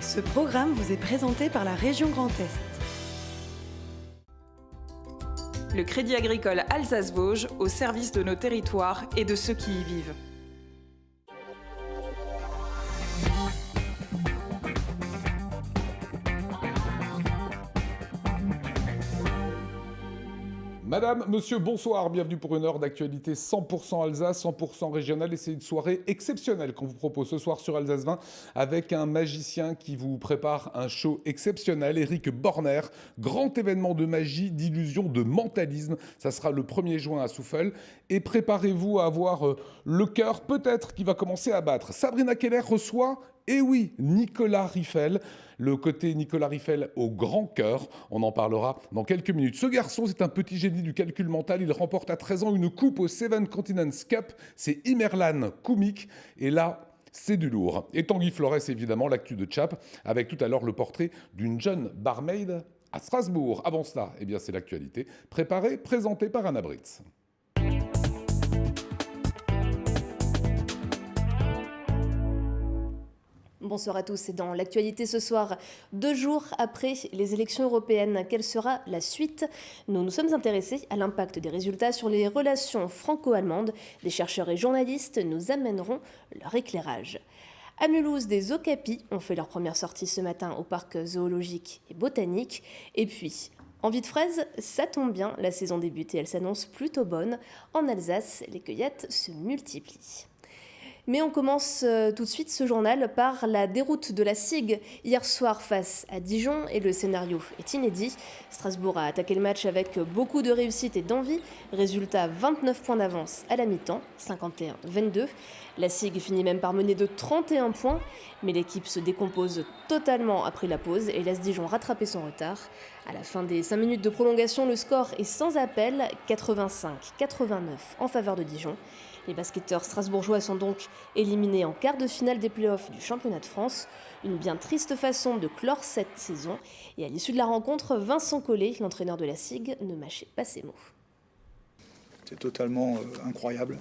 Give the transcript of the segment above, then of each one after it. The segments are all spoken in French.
Ce programme vous est présenté par la région Grand Est. Le Crédit agricole Alsace-Vosges au service de nos territoires et de ceux qui y vivent. Madame, monsieur, bonsoir, bienvenue pour une heure d'actualité 100% Alsace, 100% régionale et c'est une soirée exceptionnelle qu'on vous propose ce soir sur Alsace 20 avec un magicien qui vous prépare un show exceptionnel, Eric Borner, grand événement de magie, d'illusion, de mentalisme, ça sera le 1er juin à Souffel et préparez-vous à avoir le cœur peut-être qui va commencer à battre. Sabrina Keller reçoit, et oui, Nicolas Riffel. Le côté Nicolas Riffel au grand cœur, on en parlera dans quelques minutes. Ce garçon, c'est un petit génie du calcul mental. Il remporte à 13 ans une coupe au Seven Continents Cup. C'est Imerlan Koumik. Et là, c'est du lourd. Et Tanguy Flores, évidemment, l'actu de Chap, avec tout à l'heure le portrait d'une jeune barmaid à Strasbourg. Avant cela, eh bien, c'est l'actualité. Préparée, présentée par Anna Britz. Bonsoir à tous, et dans l'actualité ce soir, 2 jours après les élections européennes, quelle sera la suite? Nous nous sommes intéressés à l'impact des résultats sur les relations franco-allemandes. Des chercheurs et journalistes nous amèneront leur éclairage. À Mulhouse, des okapis ont fait leur première sortie ce matin au parc zoologique et botanique. Et puis, envie de fraises, ça tombe bien, la saison débute et elle s'annonce plutôt bonne. En Alsace, les cueillettes se multiplient. Mais on commence tout de suite ce journal par la déroute de la SIG hier soir face à Dijon et le scénario est inédit. Strasbourg a attaqué le match avec beaucoup de réussite et d'envie. Résultat 29 points d'avance à la mi-temps, 51-22. La SIG finit même par mener de 31 points, mais l'équipe se décompose totalement après la pause et laisse Dijon rattraper son retard. À la fin des 5 minutes de prolongation, le score est sans appel, 85-89 en faveur de Dijon. Les basketteurs strasbourgeois sont donc éliminés en quart de finale des playoffs du championnat de France. Une bien triste façon de clore cette saison. Et à l'issue de la rencontre, Vincent Collet, l'entraîneur de la SIG, ne mâchait pas ses mots. C'est totalement incroyable,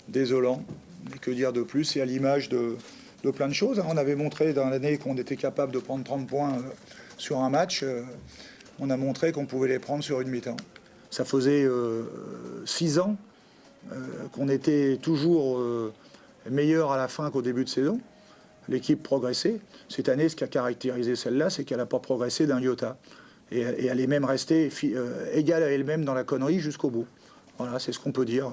désolant, mais que dire de plus? Et à l'image de plein de choses. On avait montré dans l'année qu'on était capable de prendre 30 points sur un match. On a montré qu'on pouvait les prendre sur une mi-temps. Ça faisait 6 ans qu'on était toujours meilleur à la fin qu'au début de saison. L'équipe progressait. Cette année, ce qui a caractérisé celle-là, c'est qu'elle n'a pas progressé d'un iota. Et elle est même restée égale à elle-même dans la connerie jusqu'au bout. Voilà, c'est ce qu'on peut dire.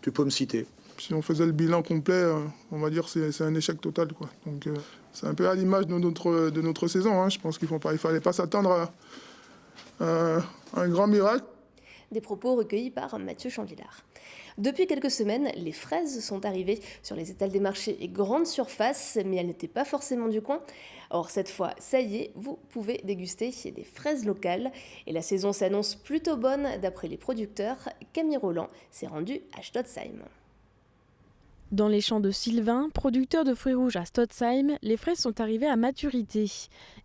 Tu peux me citer. Si on faisait le bilan complet, on va dire que c'est un échec total, quoi. Donc c'est un peu à l'image de notre saison. Hein. Je pense qu'il ne fallait pas s'attendre à un grand miracle. Des propos recueillis par Mathieu Chanvillard. Depuis quelques semaines, les fraises sont arrivées sur les étals des marchés et grandes surfaces, mais elles n'étaient pas forcément du coin. Or, cette fois, ça y est, vous pouvez déguster des fraises locales. Et la saison s'annonce plutôt bonne d'après les producteurs. Camille Roland s'est rendue à Stotzheim. Dans les champs de Sylvain, producteur de fruits rouges à Stotzheim, les fraises sont arrivées à maturité.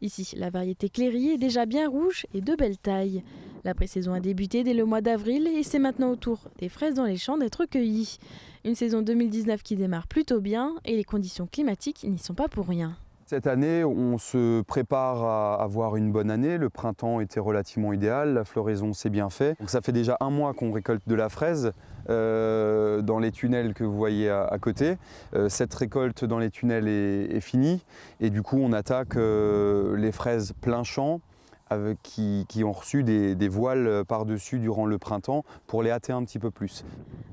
Ici, la variété Cléry est déjà bien rouge et de belle taille. La pré-saison a débuté dès le mois d'avril et c'est maintenant au tour des fraises dans les champs d'être cueillies. Une saison 2019 qui démarre plutôt bien et les conditions climatiques n'y sont pas pour rien. Cette année, on se prépare à avoir une bonne année. Le printemps était relativement idéal, la floraison s'est bien fait. Donc ça fait déjà 1 mois qu'on récolte de la fraise dans les tunnels que vous voyez à côté. Cette récolte dans les tunnels est finie et du coup on attaque les fraises plein champ qui ont reçu des voiles par-dessus durant le printemps pour les hâter un petit peu plus.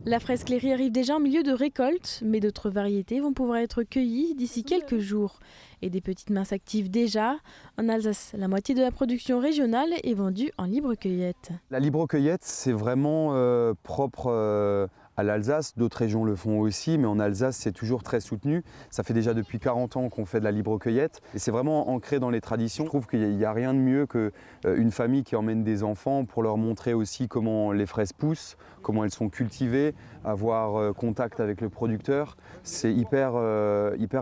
La fraise Cléry arrive déjà en milieu de récolte, mais d'autres variétés vont pouvoir être cueillies d'ici quelques jours. Et des petites minces actives déjà. En Alsace, la moitié de la production régionale est vendue en libre cueillette. La libre cueillette, c'est vraiment propre à l'Alsace. D'autres régions le font aussi, mais en Alsace, c'est toujours très soutenu. Ça fait déjà depuis 40 ans qu'on fait de la libre cueillette. Et c'est vraiment ancré dans les traditions. Je trouve qu'il n'y a rien de mieux qu'une famille qui emmène des enfants pour leur montrer aussi comment les fraises poussent, comment elles sont cultivées, avoir contact avec le producteur. C'est hyper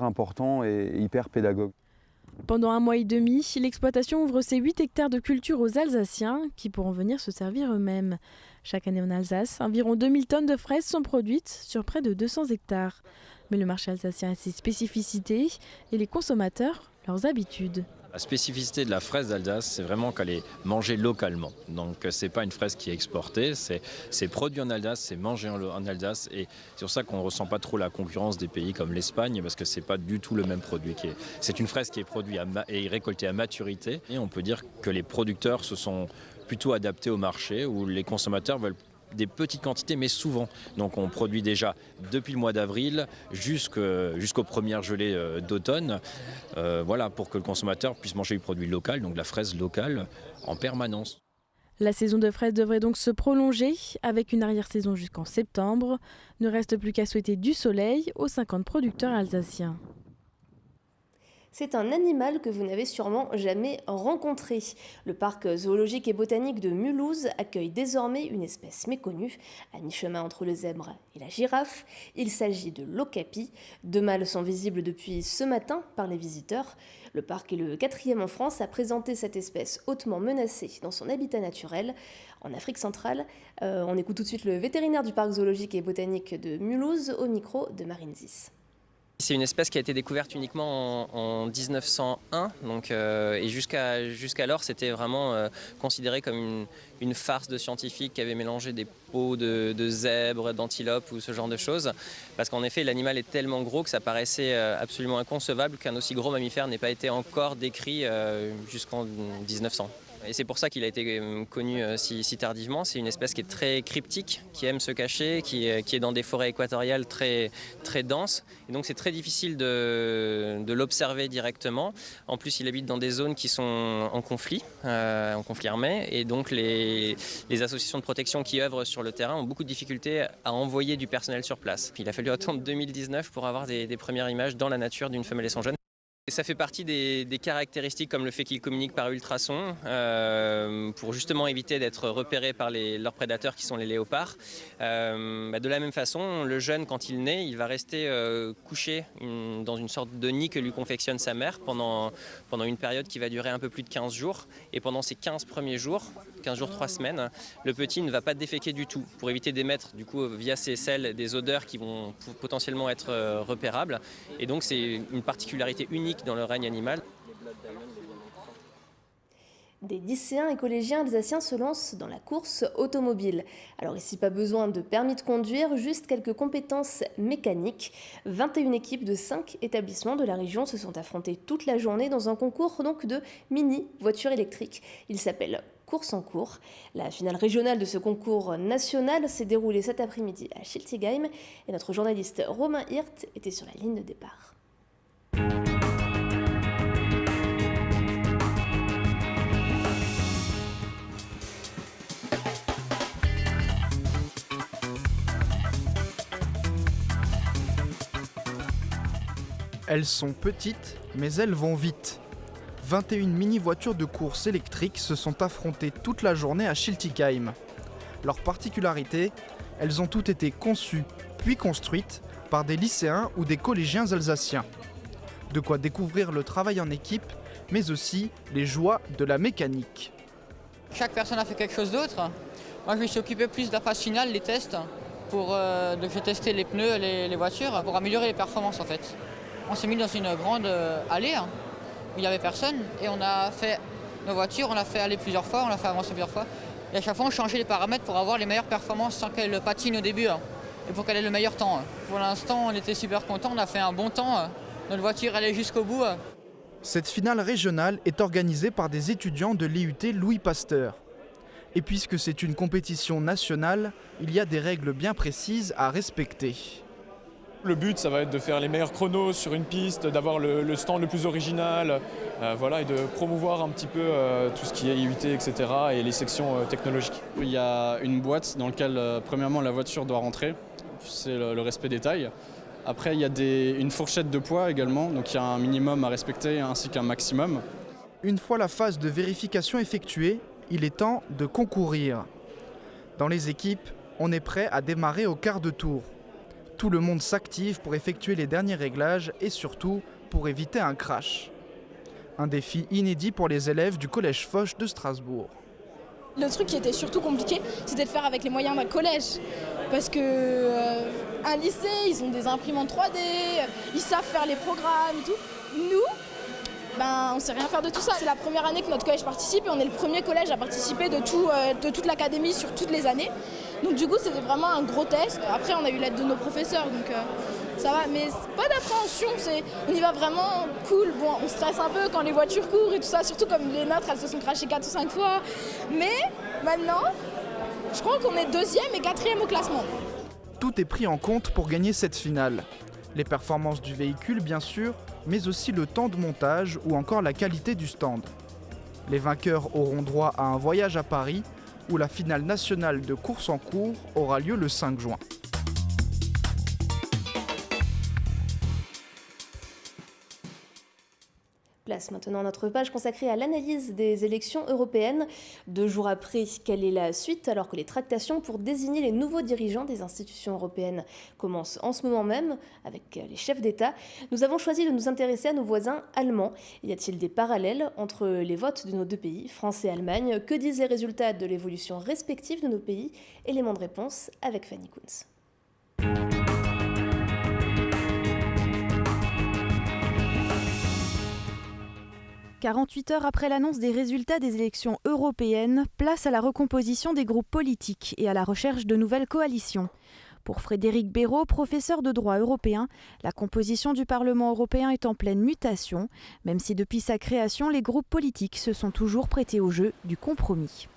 important et hyper pédagogique. Pendant 1 mois et demi, l'exploitation ouvre ses 8 hectares de culture aux Alsaciens qui pourront venir se servir eux-mêmes. Chaque année en Alsace, environ 2000 tonnes de fraises sont produites sur près de 200 hectares. Mais le marché alsacien a ses spécificités et les consommateurs leurs habitudes. La spécificité de la fraise d'Alsace, c'est vraiment qu'elle est mangée localement. Donc c'est pas une fraise qui est exportée, c'est produit en Alsace, c'est mangé en Alsace. Et c'est pour ça qu'on ne ressent pas trop la concurrence des pays comme l'Espagne, parce que c'est pas du tout le même produit. C'est une fraise qui est produite et récoltée à maturité. Et on peut dire que les producteurs se sont plutôt adaptés au marché, où les consommateurs veulent des petites quantités, mais souvent. Donc on produit déjà depuis le mois d'avril jusqu'aux premières gelées d'automne, voilà, pour que le consommateur puisse manger du produit local, donc de la fraise locale, en permanence. La saison de fraises devrait donc se prolonger avec une arrière-saison jusqu'en septembre. Ne reste plus qu'à souhaiter du soleil aux 50 producteurs alsaciens. C'est un animal que vous n'avez sûrement jamais rencontré. Le parc zoologique et botanique de Mulhouse accueille désormais une espèce méconnue, à mi-chemin entre le zèbre et la girafe. Il s'agit de l'okapi. 2 mâles sont visibles depuis ce matin par les visiteurs. Le parc est le 4e en France à présenter cette espèce hautement menacée dans son habitat naturel en Afrique centrale. On écoute tout de suite le vétérinaire du parc zoologique et botanique de Mulhouse au micro de Marine Zis. C'est une espèce qui a été découverte uniquement en 1901, donc, et jusqu'alors c'était vraiment considéré comme une farce de scientifiques qui avaient mélangé des peaux de zèbres, d'antilopes ou ce genre de choses. Parce qu'en effet l'animal est tellement gros que ça paraissait absolument inconcevable qu'un aussi gros mammifère n'ait pas été encore décrit jusqu'en 1900. Et c'est pour ça qu'il a été connu si tardivement. C'est une espèce qui est très cryptique, qui aime se cacher, qui est dans des forêts équatoriales très, très denses. Et donc c'est très difficile de l'observer directement. En plus, il habite dans des zones qui sont en conflit armé. Et donc les associations de protection qui œuvrent sur le terrain ont beaucoup de difficultés à envoyer du personnel sur place. Il a fallu attendre 2019 pour avoir des premières images dans la nature d'une femelle et son jeune. Et ça fait partie des caractéristiques comme le fait qu'ils communiquent par ultrasons pour justement éviter d'être repérés par leurs prédateurs qui sont les léopards. De la même façon, le jeune quand il naît, il va rester couché dans une sorte de nid que lui confectionne sa mère pendant une période qui va durer un peu plus de 15 jours. Et pendant ces 15 premiers jours, 15 jours, 3 semaines, le petit ne va pas déféquer du tout pour éviter d'émettre du coup via ses selles des odeurs qui vont potentiellement être repérables. Et donc c'est une particularité unique dans le règne animal. Des lycéens et collégiens alsaciens se lancent dans la course automobile. Alors ici, pas besoin de permis de conduire, juste quelques compétences mécaniques. 21 équipes de 5 établissements de la région se sont affrontées toute la journée dans un concours donc de mini-voitures électriques. Il s'appelle Course en cours. La finale régionale de ce concours national s'est déroulée cet après-midi à Schiltigheim et notre journaliste Romain Hirt était sur la ligne de départ. Elles sont petites, mais elles vont vite. 21 mini-voitures de course électriques se sont affrontées toute la journée à Schiltigheim. Leur particularité, elles ont toutes été conçues, puis construites par des lycéens ou des collégiens alsaciens. De quoi découvrir le travail en équipe, mais aussi les joies de la mécanique. Chaque personne a fait quelque chose d'autre. Moi, je me suis occupé plus de la phase finale, les tests, donc j'ai testé les pneus, les voitures, pour améliorer les performances en fait. On s'est mis dans une grande allée où il n'y avait personne et on a fait nos voitures, on l'a fait aller plusieurs fois, on l'a fait avancer plusieurs fois. Et à chaque fois, on changeait les paramètres pour avoir les meilleures performances sans qu'elle patine au début et pour qu'elle ait le meilleur temps. Pour l'instant, on était super contents, on a fait un bon temps. Notre voiture allait jusqu'au bout. Cette finale régionale est organisée par des étudiants de l'IUT Louis Pasteur. Et puisque c'est une compétition nationale, il y a des règles bien précises à respecter. Le but, ça va être de faire les meilleurs chronos sur une piste, d'avoir le stand le plus original, voilà, et de promouvoir un petit peu tout ce qui est IUT, etc. et les sections technologiques. Il y a une boîte dans laquelle, premièrement, la voiture doit rentrer. C'est le respect des tailles. Après, il y a une fourchette de poids également, donc il y a un minimum à respecter ainsi qu'un maximum. Une fois la phase de vérification effectuée, il est temps de concourir. Dans les équipes, on est prêt à démarrer au quart de tour. Tout le monde s'active pour effectuer les derniers réglages et surtout pour éviter un crash. Un défi inédit pour les élèves du collège Foch de Strasbourg. Le truc qui était surtout compliqué, c'était de faire avec les moyens d'un collège. Parce que un lycée, ils ont des imprimantes 3D, ils savent faire les programmes et tout. Nous, on sait rien faire de tout ça. C'est la première année que notre collège participe et on est le premier collège à participer de toute l'académie sur toutes les années. Donc du coup c'était vraiment un gros test. Après on a eu l'aide de nos professeurs donc ça va, mais pas d'appréhension, on y va vraiment cool. Bon, on stresse un peu quand les voitures courent et tout ça, surtout comme les nôtres elles se sont crashées 4 ou 5 fois. Mais maintenant, je crois qu'on est 2e et 4e au classement. Tout est pris en compte pour gagner cette finale. Les performances du véhicule bien sûr, mais aussi le temps de montage ou encore la qualité du stand. Les vainqueurs auront droit à un voyage à Paris où la finale nationale de course en cours aura lieu le 5 juin. Place maintenant notre page consacrée à l'analyse des élections européennes. 2 jours après, quelle est la suite alors que les tractations pour désigner les nouveaux dirigeants des institutions européennes commencent en ce moment même avec les chefs d'État? Nous avons choisi de nous intéresser à nos voisins allemands. Y a-t-il des parallèles entre les votes de nos deux pays, France et Allemagne? Que disent les résultats de l'évolution respective de nos pays? Élément de réponse avec Fanny Kunz. 48 heures après l'annonce des résultats des élections européennes, place à la recomposition des groupes politiques et à la recherche de nouvelles coalitions. Pour Frédéric Béraud, professeur de droit européen, la composition du Parlement européen est en pleine mutation, même si depuis sa création, les groupes politiques se sont toujours prêtés au jeu du compromis.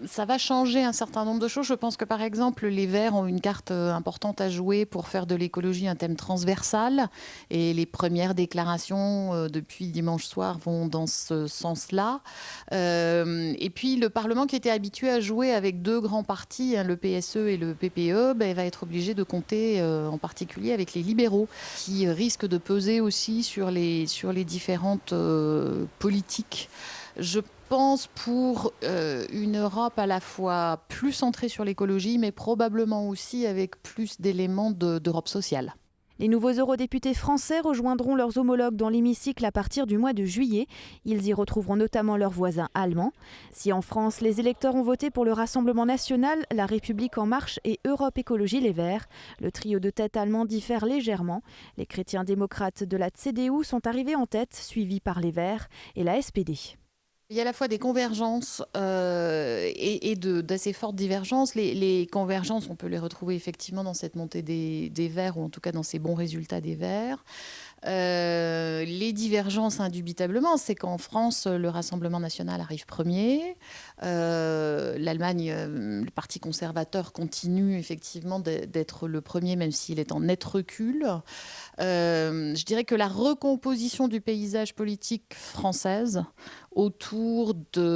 Ça va changer un certain nombre de choses. Je pense que par exemple, les Verts ont une carte importante à jouer pour faire de l'écologie un thème transversal. Et les premières déclarations depuis dimanche soir vont dans ce sens-là. Et puis le Parlement qui était habitué à jouer avec 2 grands partis, le PSE et le PPE, va être obligé de compter en particulier avec les libéraux qui risquent de peser aussi sur les différentes politiques. Je pense pour une Europe à la fois plus centrée sur l'écologie, mais probablement aussi avec plus d'éléments d'Europe sociale. Les nouveaux eurodéputés français rejoindront leurs homologues dans l'hémicycle à partir du mois de juillet. Ils y retrouveront notamment leurs voisins allemands. Si en France, les électeurs ont voté pour le Rassemblement national, La République en marche et Europe Écologie Les Verts, le trio de tête allemand diffère légèrement. Les chrétiens démocrates de la CDU sont arrivés en tête, suivis par les Verts et la SPD. Il y a à la fois des convergences et d'assez fortes divergences. Les convergences, on peut les retrouver effectivement dans cette montée des Verts, ou en tout cas dans ces bons résultats des Verts. Les divergences, indubitablement, c'est qu'en France, le Rassemblement national arrive premier. L'Allemagne, le Parti conservateur, continue effectivement d'être le premier, même s'il est en net recul. Je dirais que la recomposition du paysage politique française autour du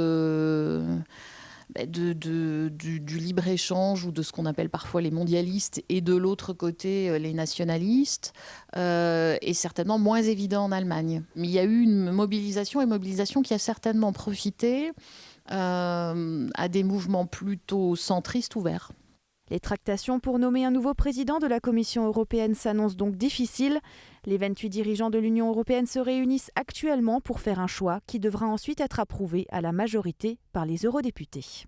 libre-échange ou de ce qu'on appelle parfois les mondialistes et de l'autre côté les nationalistes est certainement moins évident en Allemagne. Mais il y a eu une mobilisation qui a certainement profité à des mouvements plutôt centristes ouverts. Les tractations pour nommer un nouveau président de la Commission européenne s'annoncent donc difficiles. Les 28 dirigeants de l'Union européenne se réunissent actuellement pour faire un choix qui devra ensuite être approuvé à la majorité par les eurodéputés.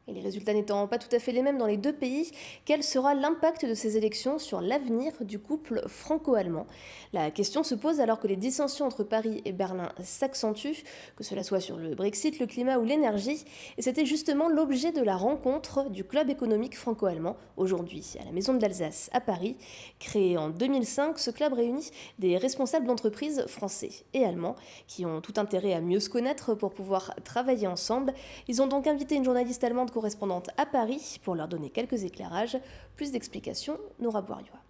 Et les résultats n'étant pas tout à fait les mêmes dans les deux pays, quel sera l'impact de ces élections sur l'avenir du couple franco-allemand? La question se pose alors que les dissensions entre Paris et Berlin s'accentuent, que cela soit sur le Brexit, le climat ou l'énergie. Et c'était justement l'objet de la rencontre du Club économique franco-allemand, aujourd'hui à la Maison de l'Alsace à Paris. Créé en 2005, ce club réunit des responsables d'entreprises français et allemands qui ont tout intérêt à mieux se connaître pour pouvoir travailler ensemble. Ils ont donc invité une journaliste allemande correspondante à Paris pour leur donner quelques éclairages. Plus d'explications, Nora Bouriois.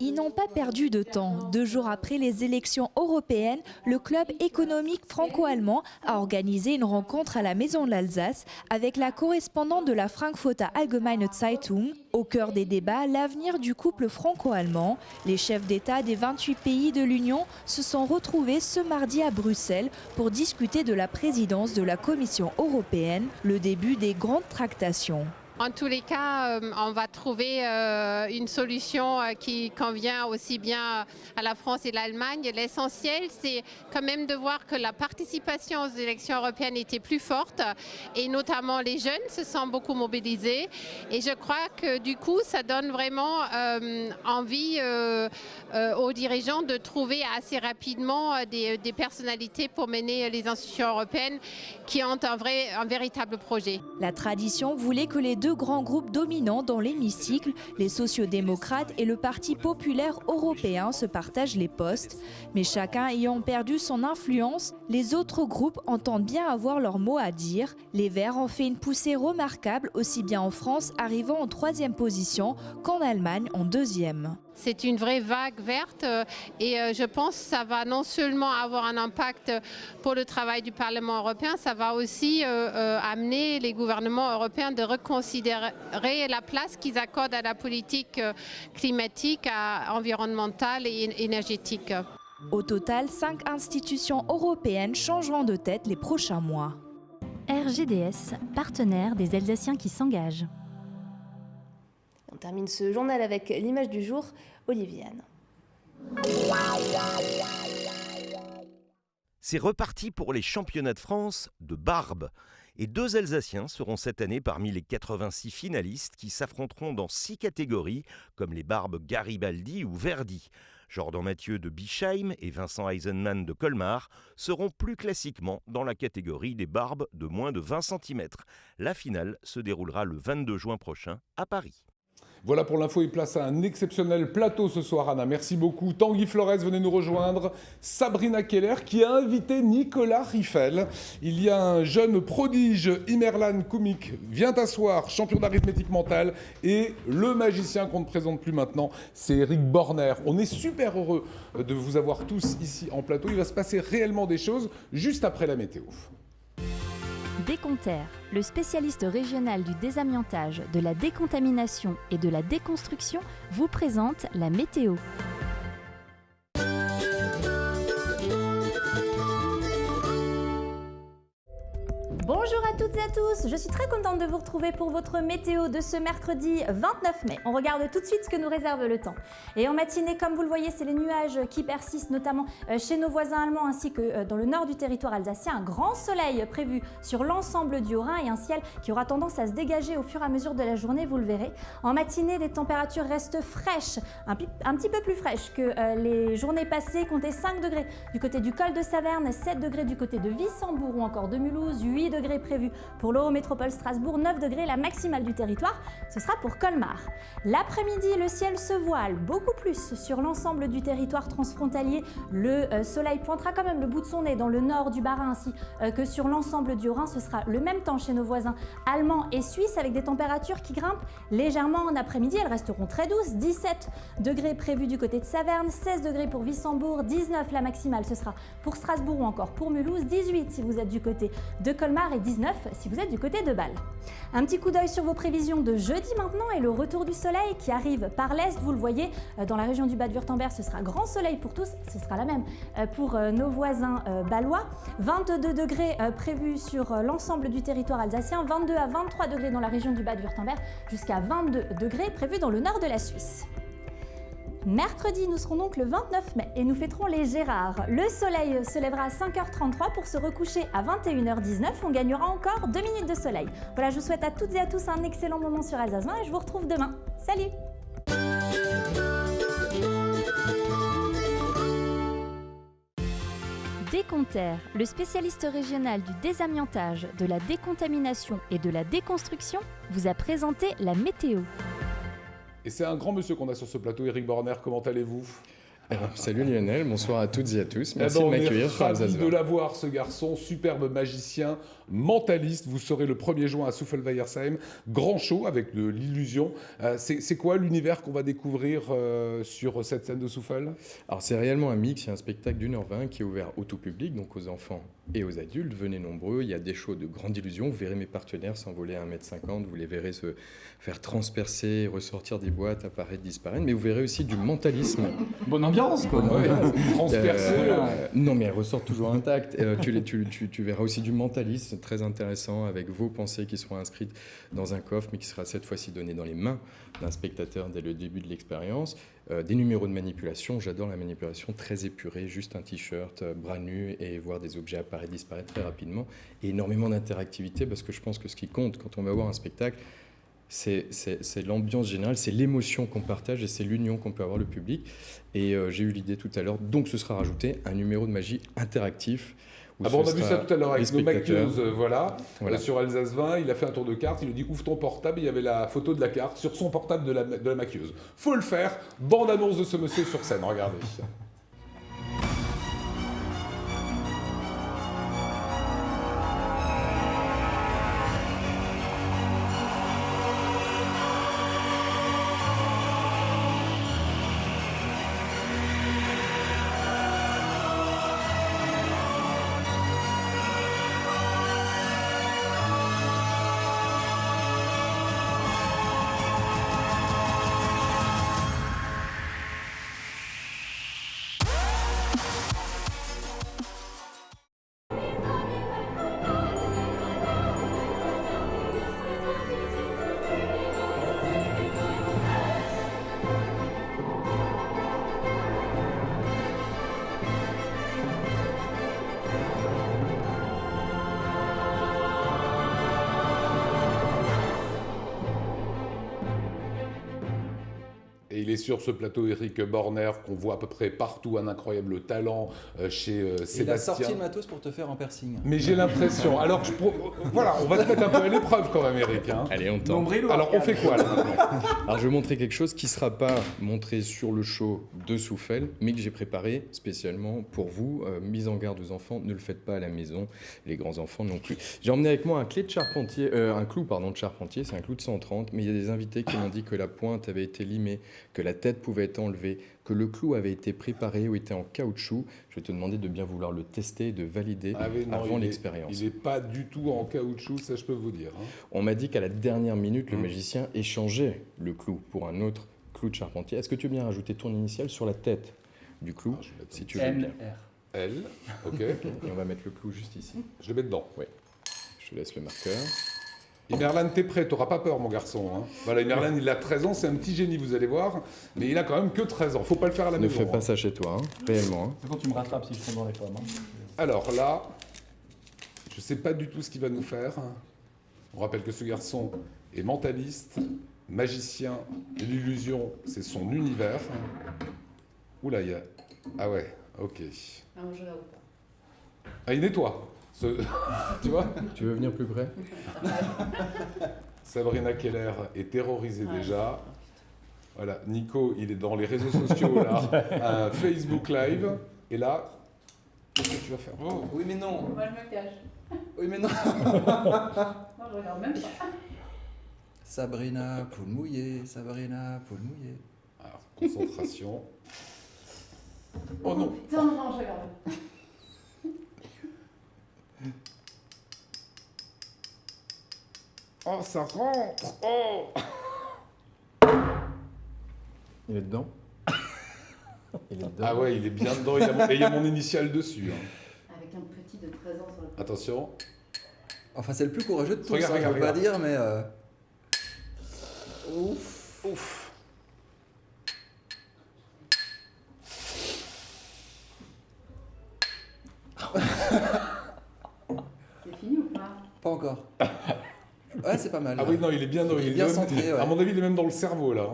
Ils n'ont pas perdu de temps. 2 jours après les élections européennes, le club économique franco-allemand a organisé une rencontre à la Maison de l'Alsace avec la correspondante de la Frankfurter Allgemeine Zeitung. Au cœur des débats, l'avenir du couple franco-allemand. Les chefs d'État des 28 pays de l'Union se sont retrouvés ce mardi à Bruxelles pour discuter de la présidence de la Commission européenne, le début des grandes tractations. En tous les cas, on va trouver une solution qui convient aussi bien à la France et l'Allemagne. L'essentiel, c'est quand même de voir que la participation aux élections européennes était plus forte et notamment les jeunes se sont beaucoup mobilisés. Et je crois que du coup, ça donne vraiment envie aux dirigeants de trouver assez rapidement des personnalités pour mener les institutions européennes qui ont un véritable projet. La tradition voulait que les deux grands groupes dominants dans l'hémicycle, les sociaux-démocrates et le Parti populaire européen, se partagent les postes. Mais chacun ayant perdu son influence, les autres groupes entendent bien avoir leur mot à dire. Les Verts ont fait une poussée remarquable, aussi bien en France, arrivant en 3e position, qu'en Allemagne en 2e. C'est une vraie vague verte et je pense que ça va non seulement avoir un impact pour le travail du Parlement européen, ça va aussi amener les gouvernements européens de reconsidérer la place qu'ils accordent à la politique climatique, environnementale et énergétique. Au total, 5 institutions européennes changeront de tête les prochains mois. RGDS, partenaire des Alsaciens qui s'engagent. On termine ce journal avec l'image du jour, Oliviane. C'est reparti pour les championnats de France de barbe. Et 2 Alsaciens seront cette année parmi les 86 finalistes qui s'affronteront dans 6 catégories, comme les barbes Garibaldi ou Verdi. Jordan Mathieu de Bischheim et Vincent Eisenman de Colmar seront plus classiquement dans la catégorie des barbes de moins de 20 cm. La finale se déroulera le 22 juin prochain à Paris. Voilà pour l'info et place à un exceptionnel plateau ce soir, Anna. Merci beaucoup. Tanguy Flores venez nous rejoindre. Sabrina Keller qui a invité Nicolas Riffel. Il y a un jeune prodige, Imerlan Koumik, vient t'asseoir, champion d'arithmétique mentale. Et le magicien qu'on ne présente plus maintenant, c'est Eric Borner. On est super heureux de vous avoir tous ici en plateau. Il va se passer réellement des choses juste après la météo. Décompter, le spécialiste régional du désamiantage, de la décontamination et de la déconstruction, vous présente la météo. Bonjour à toutes et à tous, je suis très contente de vous retrouver pour votre météo de ce mercredi 29 mai. On regarde tout de suite ce que nous réserve le temps. Et en matinée, comme vous le voyez, c'est les nuages qui persistent, notamment chez nos voisins allemands ainsi que dans le nord du territoire alsacien. Un grand soleil prévu sur l'ensemble du Haut-Rhin et un ciel qui aura tendance à se dégager au fur et à mesure de la journée, vous le verrez. En matinée, les températures restent fraîches, un petit peu plus fraîches que les journées passées. Comptez 5 degrés du côté du col de Saverne, 7 degrés du côté de Wissembourg ou encore de Mulhouse, 8 degrés prévus pour l'Eurométropole Strasbourg, 9 degrés la maximale du territoire, ce sera pour Colmar. L'après-midi, le ciel se voile beaucoup plus sur l'ensemble du territoire transfrontalier. Le soleil pointera quand même le bout de son nez dans le nord du Bas-Rhin ainsi que sur l'ensemble du Haut-Rhin. Ce sera le même temps chez nos voisins allemands et suisses avec des températures qui grimpent légèrement en après-midi. Elles resteront très douces, 17 degrés prévus du côté de Saverne, 16 degrés pour Wissembourg, 19 la maximale, ce sera pour Strasbourg ou encore pour Mulhouse, 18 si vous êtes du côté de Colmar et 19 si vous êtes du côté de Bâle. Un petit coup d'œil sur vos prévisions de jeudi maintenant et le retour du soleil qui arrive par l'est. Vous le voyez, dans la région du Bade-Wurtemberg, ce sera grand soleil pour tous. Ce sera la même pour nos voisins bâlois. 22 degrés prévus sur l'ensemble du territoire alsacien, 22 à 23 degrés dans la région du Bade-Wurtemberg, jusqu'à 22 degrés prévus dans le nord de la Suisse. Mercredi, nous serons donc le 29 mai et nous fêterons les Gérards. Le soleil se lèvera à 5h33 pour se recoucher à 21h19. On gagnera encore 2 minutes de soleil. Voilà, je vous souhaite à toutes et à tous un excellent moment sur Alsace 20 et je vous retrouve demain. Salut! Décompter, le spécialiste régional du désamiantage, de la décontamination et de la déconstruction, vous a présenté la météo. Et c'est un grand monsieur qu'on a sur ce plateau, Eric Borner, comment allez-vous ? Salut Lionel, bonsoir à toutes et à tous. Merci de m'accueillir sur Alsace 20. On est ravis de l'avoir, ce garçon, superbe magicien, mentaliste. Vous serez le 1er juin à Souffelweiersheim. Grand show avec de l'illusion. C'est quoi l'univers qu'on va découvrir sur cette scène de Souffel ? Alors c'est réellement un mix, il y a un spectacle d'1h20 qui est ouvert au tout public, donc aux enfants et aux adultes. Venez nombreux, il y a des shows de grande illusion. Vous verrez mes partenaires s'envoler à 1m50, vous les verrez se faire transpercer, ressortir des boîtes, apparaître, disparaître. Mais vous verrez aussi du mentalisme. Bon, non, l'ambiance, quoi. Ouais, transpercé. Non, mais elles ressortent toujours intactes. Tu verras aussi du mentalisme très intéressant avec vos pensées qui seront inscrites dans un coffre, mais qui sera cette fois-ci donné dans les mains d'un spectateur dès le début de l'expérience. Des numéros de manipulation, j'adore la manipulation très épurée, juste un t-shirt, bras nus et voir des objets apparaître, disparaître très rapidement. Et énormément d'interactivité parce que je pense que ce qui compte quand on va voir un spectacle, c'est l'ambiance générale, c'est l'émotion qu'on partage et c'est l'union qu'on peut avoir le public. Et j'ai eu l'idée tout à l'heure, donc ce sera rajouté un numéro de magie interactif. On a vu ça tout à l'heure avec nos maquilleuses, voilà. Sur Alsace 20, il a fait un tour de carte, il lui dit ouvre ton portable, il y avait la photo de la carte sur son portable de la maquilleuse. Faut le faire, bande-annonce de ce monsieur sur scène, regardez. Et il est sur ce plateau Eric Borner qu'on voit à peu près partout, un incroyable talent chez Sébastien. Il a sorti le matos pour te faire en piercing. Mais j'ai l'impression. Alors, voilà, on va te mettre un peu à l'épreuve quand même, Eric. Hein. Allez, on tente. Alors, on fait quoi là maintenant? Alors, je vais montrer quelque chose qui ne sera pas montré sur le show de Souffel, mais que j'ai préparé spécialement pour vous. Mise en garde aux enfants, ne le faites pas à la maison, les grands enfants non plus. J'ai emmené avec moi un clou de charpentier, c'est un clou de 130, mais il y a des invités qui m'ont dit que la pointe avait été limée, que la tête pouvait être enlevée, que le clou avait été préparé ou était en caoutchouc. Je vais te demander de bien vouloir le tester, de valider avant l'expérience. Il n'est pas du tout en caoutchouc, ça je peux vous dire. Hein. On m'a dit qu'à la dernière minute, le magicien échangeait le clou pour un autre clou de charpentier. Est-ce que tu veux bien rajouter ton initiale sur la tête du clou, si tu veux bien. L, ok. Et on va mettre le clou juste ici. Je le mets dedans. Oui. Je te laisse le marqueur. Et Merlin, t'es prêt, t'auras pas peur, mon garçon. Hein. Voilà, et Merlin, il a 13 ans, c'est un petit génie, vous allez voir, mais il a quand même que 13 ans. Faut pas le faire à la maison. Ne fais pas ça chez toi, hein, réellement. Hein. C'est quand tu me rattrapes si je tombe dans les pommes. Hein. Alors là, je sais pas du tout ce qu'il va nous faire. On rappelle que ce garçon est mentaliste, magicien, et l'illusion, c'est son univers. Oula, il y a... Ah ouais, ok. Ah, il nettoie. Tu vois? Tu veux venir plus près? Sabrina Keller est terrorisée déjà. Voilà, Nico, il est dans les réseaux sociaux, là, un Facebook Live. Et là, qu'est-ce que tu vas faire? Oui, mais non. Moi, je me cache. Oui, mais non. Moi, je regarde même pas. Sabrina, poule mouillée, Sabrina, poule mouillée. Alors, concentration. Oh non. Putain, non, je regarde. Oh, ça rentre! Oh! Il est dedans? Il est dedans. Ah ouais, il est bien dedans. Il y a mon initiale dessus. Hein. Avec un petit de 13 ans sur le... Attention. Enfin, c'est le plus courageux de tous, regarde, je peux pas dire, mais... Ouf. Ouf. C'est fini ou pas? Pas encore. Ouais, c'est pas mal. Ah oui, non, il est bien, il est bien centré. Ouais. À mon avis, il est même dans le cerveau, là.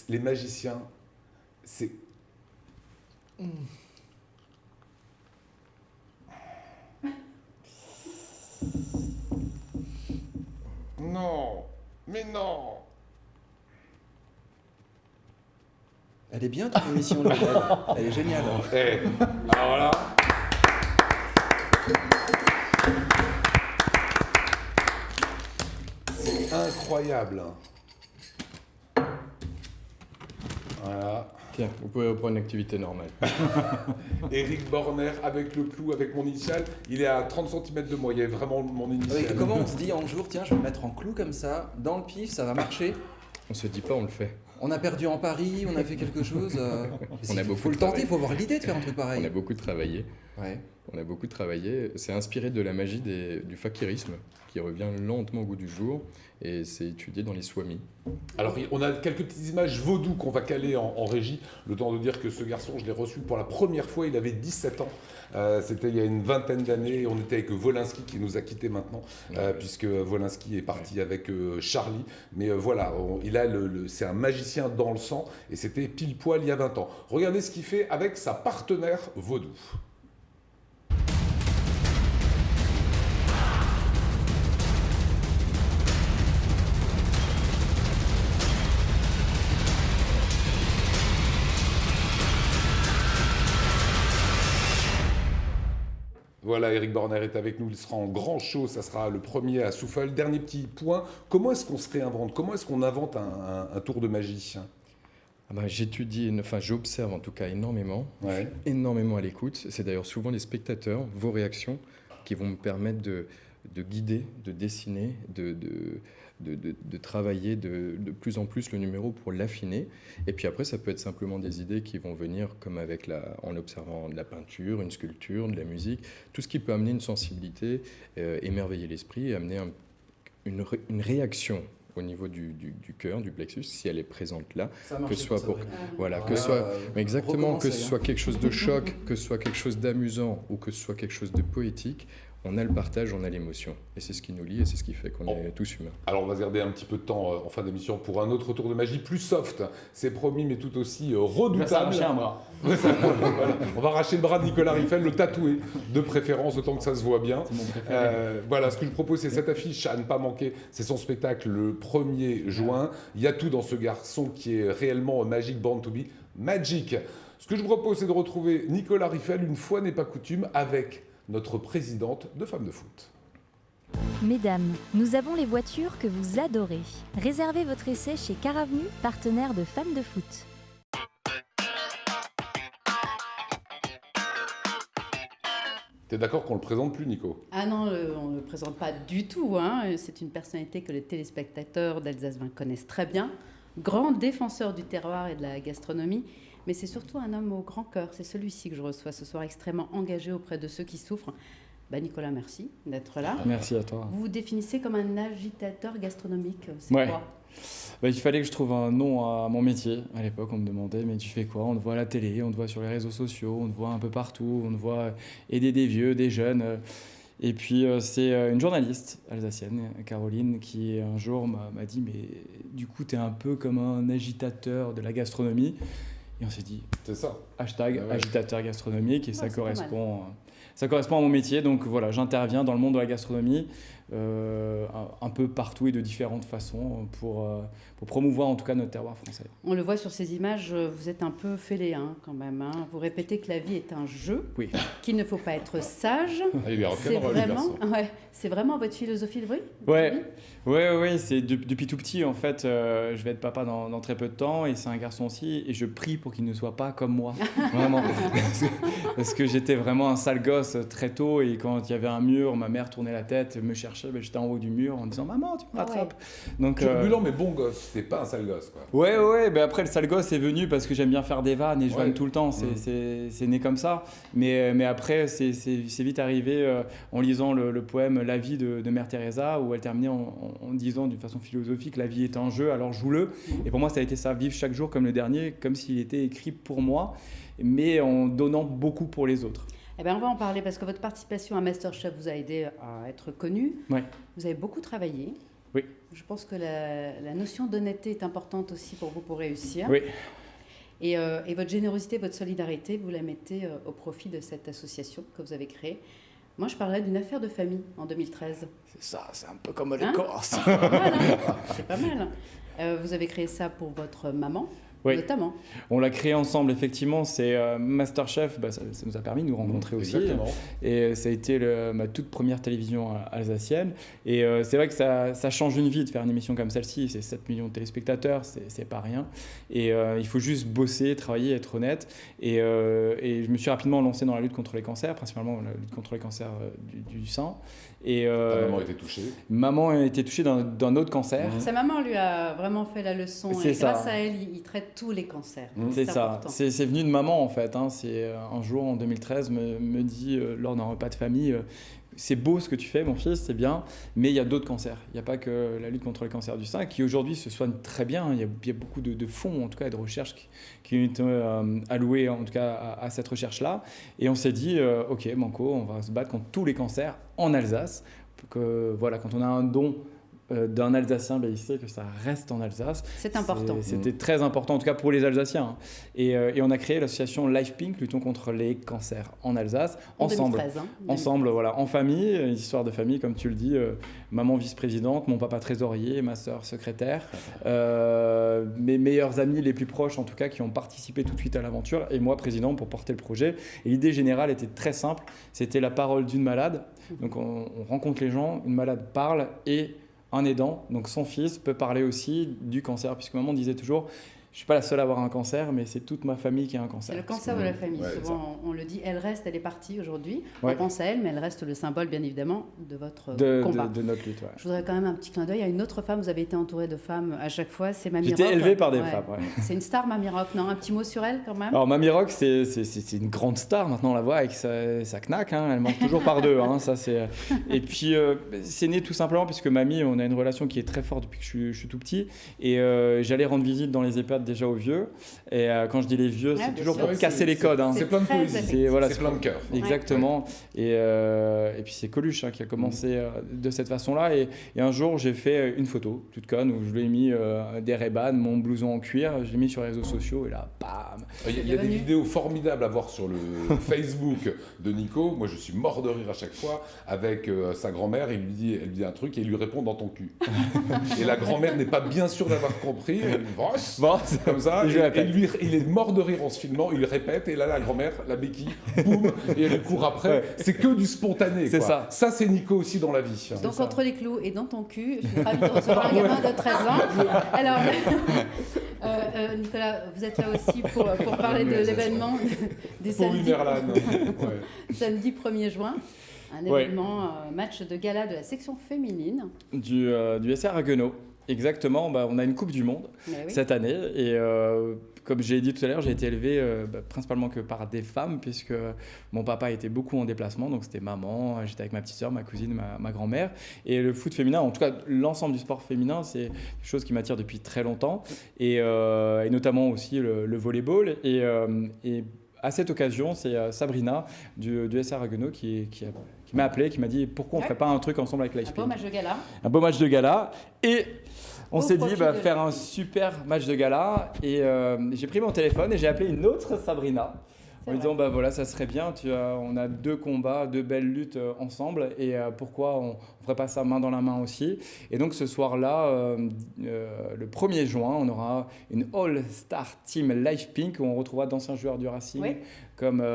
Les magiciens, c'est... Non, mais non. Elle est bien, ton émission, Lionel. Elle est géniale. Eh, alors là... C'est incroyable. Voilà. Tiens, vous pouvez reprendre une activité normale. Eric Borner avec le clou, avec mon initiale. Il est à 30 cm de moi, il y a vraiment mon initiale. Oui, comment on se dit en jour, tiens, je vais me mettre en clou comme ça, dans le pif, ça va marcher? On se dit pas, on le fait. On a perdu en Paris, on a fait quelque chose. Il faut le tenter, il faut avoir l'idée de faire un truc pareil. On a beaucoup travaillé. Ouais. On a beaucoup travaillé. C'est inspiré de la magie du fakirisme qui revient lentement au goût du jour et c'est étudié dans les swamis. Alors, on a quelques petites images vaudou qu'on va caler en régie. Le temps de dire que ce garçon, je l'ai reçu pour la première fois, il avait 17 ans. C'était il y a une vingtaine d'années. On était avec Wolinski qui nous a quittés maintenant, puisque Wolinski est parti avec Charlie. Mais voilà, c'est un magicien dans le sang et c'était pile poil il y a 20 ans. Regardez ce qu'il fait avec sa partenaire vaudou. Voilà, Eric Borner est avec nous, il sera en grand show, ça sera le premier à Souffle. Dernier petit point, comment est-ce qu'on se réinvente? Comment est-ce qu'on invente un tour de magie? J'observe en tout cas énormément, énormément à l'écoute. C'est d'ailleurs souvent les spectateurs, vos réactions, qui vont me permettre de guider, de dessiner, de travailler de plus en plus le numéro pour l'affiner. Et puis après, ça peut être simplement des idées qui vont venir comme en observant de la peinture, une sculpture, de la musique, tout ce qui peut amener une sensibilité, émerveiller l'esprit et amener une réaction au niveau du cœur, du plexus, si elle est présente là, que ce soit que ce soit quelque chose de choc, que ce soit quelque chose d'amusant ou que ce soit quelque chose de poétique. On a le partage, on a l'émotion. Et c'est ce qui nous lie et c'est ce qui fait qu'on est tous humains. Alors on va se garder un petit peu de temps en fin d'émission pour un autre tour de magie plus soft. C'est promis, mais tout aussi redoutable. Ça va arracher un bras. Voilà. On va arracher le bras de Nicolas Riffel, le tatouer de préférence, autant que ça se voit bien. C'est mon préféré. Voilà, ce que je propose, c'est cette affiche à ne pas manquer. C'est son spectacle le 1er juin. Il y a tout dans ce garçon qui est réellement Magic Born to be Magic. Ce que je vous propose, c'est de retrouver Nicolas Riffel, une fois n'est pas coutume, avec notre présidente de Femmes de Foot. Mesdames, nous avons les voitures que vous adorez. Réservez votre essai chez Caravenu, partenaire de Femmes de Foot. T'es d'accord qu'on le présente plus, Nico? Ah non, on ne le présente pas du tout. C'est une personnalité que les téléspectateurs d'Alsace 20 connaissent très bien. Grand défenseur du terroir et de la gastronomie. Mais c'est surtout un homme au grand cœur. C'est celui-ci que je reçois ce soir, extrêmement engagé auprès de ceux qui souffrent. Nicolas, merci d'être là. Merci à toi. Vous vous définissez comme un agitateur gastronomique. C'est quoi? Il fallait que je trouve un nom à mon métier. À l'époque, on me demandait, mais tu fais quoi? On te voit à la télé, on te voit sur les réseaux sociaux, on te voit un peu partout, on te voit aider des vieux, des jeunes. Et puis, c'est une journaliste alsacienne, Caroline, qui un jour m'a dit, mais du coup, tu es un peu comme un agitateur de la gastronomie. Et on s'est dit, c'est ça. Hashtag agitateur gastronomique, et ça correspond à mon métier. Donc voilà, j'interviens dans le monde de la gastronomie un peu partout et de différentes façons pour promouvoir en tout cas notre terroir français. On le voit sur ces images, vous êtes un peu fêléen quand même. Vous répétez que la vie est un jeu, qu'il ne faut pas être sage. C'est vraiment votre philosophie de vie? Oui, c'est depuis tout petit en fait. Je vais être papa dans très peu de temps et c'est un garçon aussi. Et je prie pour qu'il ne soit pas comme moi, vraiment. parce que j'étais vraiment un sale gosse très tôt et quand il y avait un mur, ma mère tournait la tête, me cherchait, j'étais en haut du mur en disant maman, tu me rattrapes. Donc, turbulent mais bon gosse, t'es pas un sale gosse quoi. Ouais, après le sale gosse est venu parce que j'aime bien faire des vannes et je vanne tout le temps, c'est né comme ça. Mais après c'est vite arrivé en lisant le poème La vie de Mère Teresa où elle terminait en disant d'une façon philosophique la vie est un jeu, alors joue-le. Et pour moi ça a été ça, vivre chaque jour comme le dernier, comme s'il était écrit pour moi, mais en donnant beaucoup pour les autres. On va en parler parce que votre participation à MasterChef vous a aidé à être connu. Vous avez beaucoup travaillé. Oui. Je pense que la notion d'honnêteté est importante aussi pour vous pour réussir. Oui. Et votre générosité, votre solidarité, vous la mettez au profit de cette association que vous avez créée. Moi, je parlerais d'une affaire de famille en 2013. C'est ça, c'est un peu comme les Corses. C'est pas mal. Vous avez créé ça pour votre maman. notamment. On l'a créé ensemble, effectivement. C'est Masterchef, ça nous a permis de nous rencontrer aussi. Exactement. Et ça a été ma toute première télévision alsacienne. Et c'est vrai que ça change une vie de faire une émission comme celle-ci. C'est 7 millions de téléspectateurs, c'est pas rien. Et il faut juste bosser, travailler, être honnête. Et je me suis rapidement lancé dans la lutte contre les cancers, principalement la lutte contre les cancers du sein. Et ta maman a été touchée. Maman a été touchée d'un autre cancer. Sa maman lui a vraiment fait la leçon. C'est et ça. Grâce à elle, il traite tous les cancers. C'est ça. Important. C'est venu de maman, en fait. C'est un jour, en 2013, me dit, lors d'un repas de famille, c'est beau ce que tu fais, mon fils, c'est bien, mais il y a d'autres cancers. Il n'y a pas que la lutte contre les cancers du sein, qui aujourd'hui se soigne très bien. Il y a beaucoup de fonds, en tout cas, et de recherches qui ont été alloués, en tout cas, à cette recherche-là. Et on s'est dit, OK, Manco, on va se battre contre tous les cancers en Alsace. Que, voilà, quand on a un don d'un Alsacien, il sait que ça reste en Alsace. C'est important. C'était très important, en tout cas pour les Alsaciens. Et on a créé l'association Life Pink, luttons contre les cancers en Alsace, ensemble. 2013, Ensemble, voilà, en famille, une histoire de famille, comme tu le dis. Maman vice-présidente, mon papa trésorier, ma sœur secrétaire. Mes meilleurs amis les plus proches, en tout cas, qui ont participé tout de suite à l'aventure, et moi président pour porter le projet. Et l'idée générale était très simple, c'était la parole d'une malade. Donc on rencontre les gens, une malade parle et un aidant, donc son fils, peut parler aussi du cancer, puisque maman disait toujours, je ne suis pas la seule à avoir un cancer, mais c'est toute ma famille qui a un cancer. C'est le cancer de la famille, souvent on le dit, elle est partie aujourd'hui, on pense à elle, mais elle reste le symbole bien évidemment de votre combat. De notre lutte, Je voudrais quand même un petit clin d'œil à une autre femme, vous avez été entourée de femmes à chaque fois, c'est Mamie Rock. J'étais élevé par des femmes, C'est une star Mamie Rock, non? Un petit mot sur elle quand même? Alors Mamie Rock, c'est une grande star, maintenant on la voit avec sa knack, elle manque toujours par deux. Et puis c'est né tout simplement puisque Mamie, on a une relation qui est très forte depuis que je suis tout petit, et j'allais rendre visite dans les EHPAD déjà aux vieux, et quand je dis les vieux, c'est toujours pour casser les codes. C'est plein de poésie, c'est plein de cœur. Exactement, et puis c'est Coluche qui a commencé de cette façon-là, et un jour j'ai fait une photo toute conne où je lui ai mis des Ray-Ban, mon blouson en cuir, je l'ai mis sur les réseaux sociaux, et là, bam. Il y a des vidéos formidables à voir sur le Facebook de Nico. Moi je suis mort de rire à chaque fois avec sa grand-mère, elle lui dit un truc et il lui répond dans ton cul. Et la grand-mère n'est pas bien sûre d'avoir compris, elle lui dit, c'est comme ça, et lui, il est mort de rire en se filmant, il répète, et là la grand-mère, la béquille, boum, et elle court après. C'est que du spontané. C'est ça. Ça c'est Nico aussi dans la vie. Donc entre les clous et dans ton cul, je suis ravie de recevoir un gamin de 13 ans. Alors, Nicolas, vous êtes là aussi pour parler de l'événement des samedis. Samedi 1er juin. Un événement, match de gala de la section féminine. Du SR Haguenau. Exactement, on a une Coupe du Monde cette année, et comme j'ai dit tout à l'heure, j'ai été élevé principalement que par des femmes, puisque mon papa était beaucoup en déplacement, donc c'était maman, j'étais avec ma petite sœur, ma cousine, ma grand-mère, et le foot féminin, en tout cas l'ensemble du sport féminin, c'est quelque chose qui m'attire depuis très longtemps, et notamment aussi le volleyball, et à cette occasion, c'est Sabrina du SR Haguenau qui m'a appelé, qui m'a dit pourquoi on ne ferait pas un truc ensemble avec Life Pink. Un beau match de gala. Un beau match de gala. Et on s'est dit faire un super match de gala. Et j'ai pris mon téléphone et j'ai appelé une autre Sabrina. En disant, voilà, ça serait bien, on a 2 combats, 2 belles luttes ensemble, et pourquoi on ne ferait pas ça main dans la main aussi. Et donc ce soir-là, le 1er juin, on aura une All-Star Team Life Pink, où on retrouvera d'anciens joueurs du Racing, comme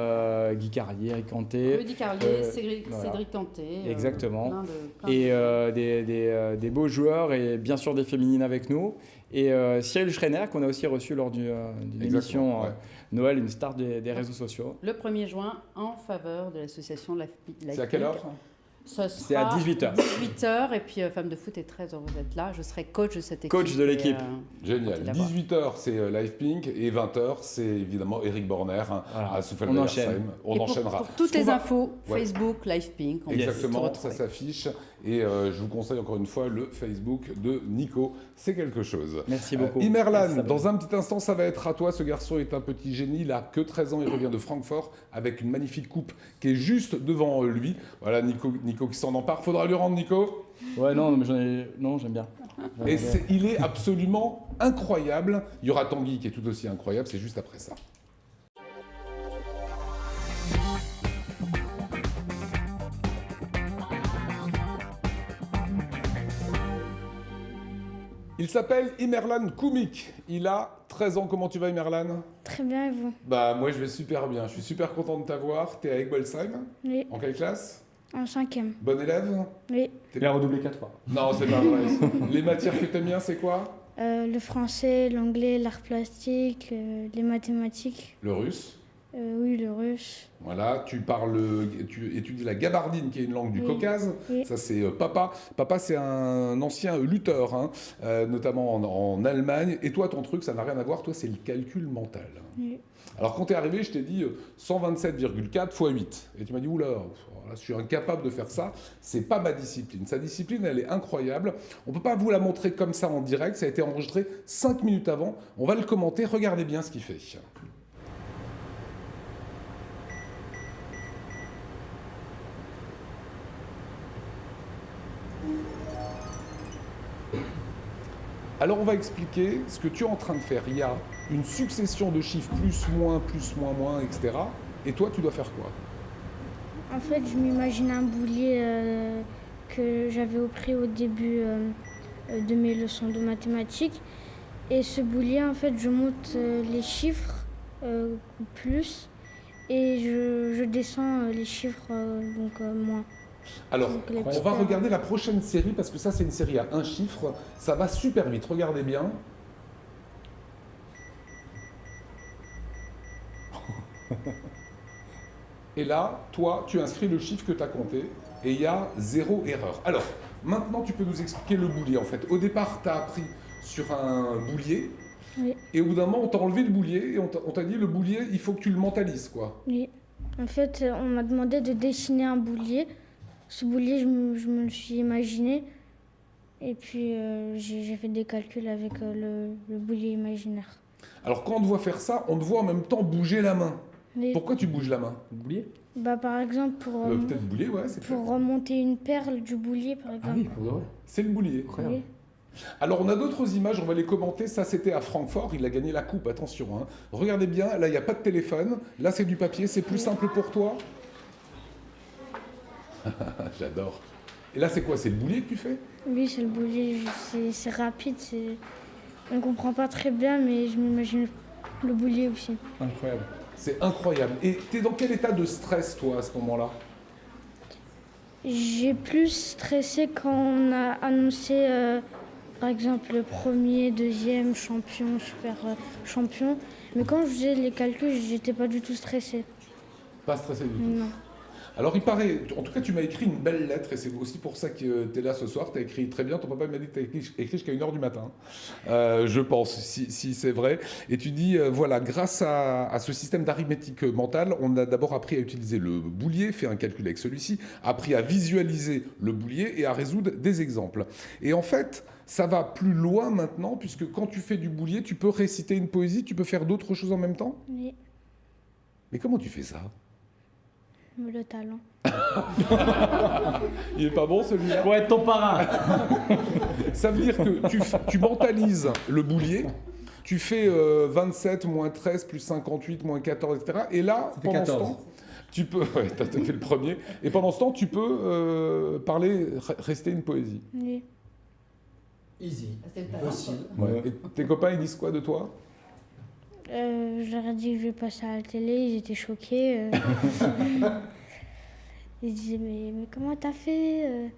Guy Carlier, Eric Kanté. Guy Carlier, Cédric Kanté. Exactement. Et des beaux joueurs, et bien sûr des féminines avec nous. Et Cyril Schreiner, qu'on a aussi reçu lors d'une émission Noël, une star des réseaux sociaux. Le 1er juin, en faveur de l'association Life Pink. C'est à quelle heure ? C'est à 18h. 18h, et puis Femme de Foot est très heureuse d'être là. Je serai coach de cette équipe. Coach de l'équipe. Génial. 18h, c'est Life Pink, et 20h, c'est évidemment Eric Borner à Souffel-Meyersheim. On enchaînera. Pour toutes les infos, Facebook, Life Pink. Exactement, ça s'affiche. Et je vous conseille encore une fois le Facebook de Nico. C'est quelque chose. Merci beaucoup. Imerlan, dans un petit instant, ça va être à toi. Ce garçon est un petit génie. Il n'a que 13 ans. Il revient de Francfort avec une magnifique coupe qui est juste devant lui. Voilà, Nico qui s'en empare. Faudra lui rendre, Nico. Ouais, non, mais j'aime bien. Et il est absolument incroyable. Il y aura Tanguy qui est tout aussi incroyable. C'est juste après ça. Il s'appelle Imerlan Koumik. Il a 13 ans, comment tu vas, Merlan? Très bien, et vous? Bah, moi, je vais super bien. Je suis super content de t'avoir. T'es à Egbolsheim? Oui. En quelle classe? En 5e. Bon élève? Oui. Tu as redoublé 4 fois. Non, c'est pas vrai. Les matières que t'aimes bien, c'est quoi? Le français, l'anglais, l'art plastique, les mathématiques. Le russe? Oui, le russe. Voilà, tu étudies la gabardine, qui est une langue du Oui. Caucase. Oui. Ça, c'est Papa. Papa, c'est un ancien lutteur, hein, notamment en Allemagne. Et toi, ton truc, ça n'a rien à voir. Toi, c'est le calcul mental. Oui. Alors, quand tu es arrivé, je t'ai dit 127,4 x 8. Et tu m'as dit, oula, je suis incapable de faire ça. C'est pas ma discipline. Sa discipline, elle est incroyable. On peut pas vous la montrer comme ça en direct. Ça a été enregistré 5 minutes avant. On va le commenter. Regardez bien ce qu'il fait. Alors on va expliquer ce que tu es en train de faire. Il y a une succession de chiffres plus, moins, etc. Et toi, tu dois faire quoi? En fait, je m'imagine un boulier que j'avais appris au début de mes leçons de mathématiques. Et ce boulier, en fait, je monte les chiffres plus et je descends les chiffres moins. Alors, Donc, les on petits va paires. regarder la prochaine série, parce que ça, c'est une série à un chiffre. Ça va super vite, regardez bien. Et là, toi, tu inscris le chiffre que tu as compté, et il y a 0 erreur. Alors, maintenant, tu peux nous expliquer le boulier, en fait. Au départ, tu as appris sur un boulier, Oui. et au bout d'un moment, on t'a enlevé le boulier, et on t'a dit, le boulier, il faut que tu le mentalises, quoi. Oui. En fait, on m'a demandé de dessiner un boulier. Ce boulier, je me le suis imaginé. Et puis, j'ai fait des calculs avec le boulier imaginaire. Alors, quand on te voit faire ça, on te voit en même temps bouger la main. Oui. Pourquoi tu bouges la main? Le boulier? Bah, par exemple, Peut-être le boulier, ouais, c'est pour remonter une perle du boulier, par exemple. Ah oui, pour de vrai. C'est le boulier. Oui. Alors, on a d'autres images, on va les commenter. Ça, c'était à Francfort, il a gagné la coupe, attention. Hein. Regardez bien, là, il n'y a pas de téléphone. Là, c'est du papier, c'est plus simple pour toi. J'adore. Et là, c'est quoi? C'est le boulier que tu fais? Oui, c'est le boulier. C'est rapide. On ne comprend pas très bien, mais je m'imagine le boulier aussi. Incroyable. C'est incroyable. Et tu es dans quel état de stress, toi, à ce moment-là? J'ai plus stressé quand on a annoncé, par exemple, le premier, deuxième, champion, super champion. Mais quand je faisais les calculs, j'étais pas du tout stressée. Pas stressé du tout? Non. Alors, il paraît, en tout cas, tu m'as écrit une belle lettre, et c'est aussi pour ça que tu es là ce soir. Tu as écrit très bien. Ton papa m'a dit que tu as écrit jusqu'à 1h du matin, je pense, si c'est vrai. Et tu dis, voilà, grâce à ce système d'arithmétique mentale, on a d'abord appris à utiliser le boulier, fait un calcul avec celui-ci, appris à visualiser le boulier et à résoudre des exemples. Et en fait, ça va plus loin maintenant, puisque quand tu fais du boulier, tu peux réciter une poésie, tu peux faire d'autres choses en même temps? Oui, Mais comment tu fais ça? le talent. Il est pas bon celui-là? Pour être ton parrain. Ça veut dire que tu mentalises le boulier, tu fais 27 moins 13 plus 58 moins 14, etc. Et là, Ça fait pendant 14. ce temps, tu peux... Ouais, t'as fait le premier. Et pendant ce temps, tu peux réciter une poésie. Oui. Easy. C'est le talent, Facile. Ouais. Et tes copains, ils disent quoi de toi? Je leur ai dit que je vais passer à la télé, ils étaient choqués. Ils disaient mais comment t'as fait?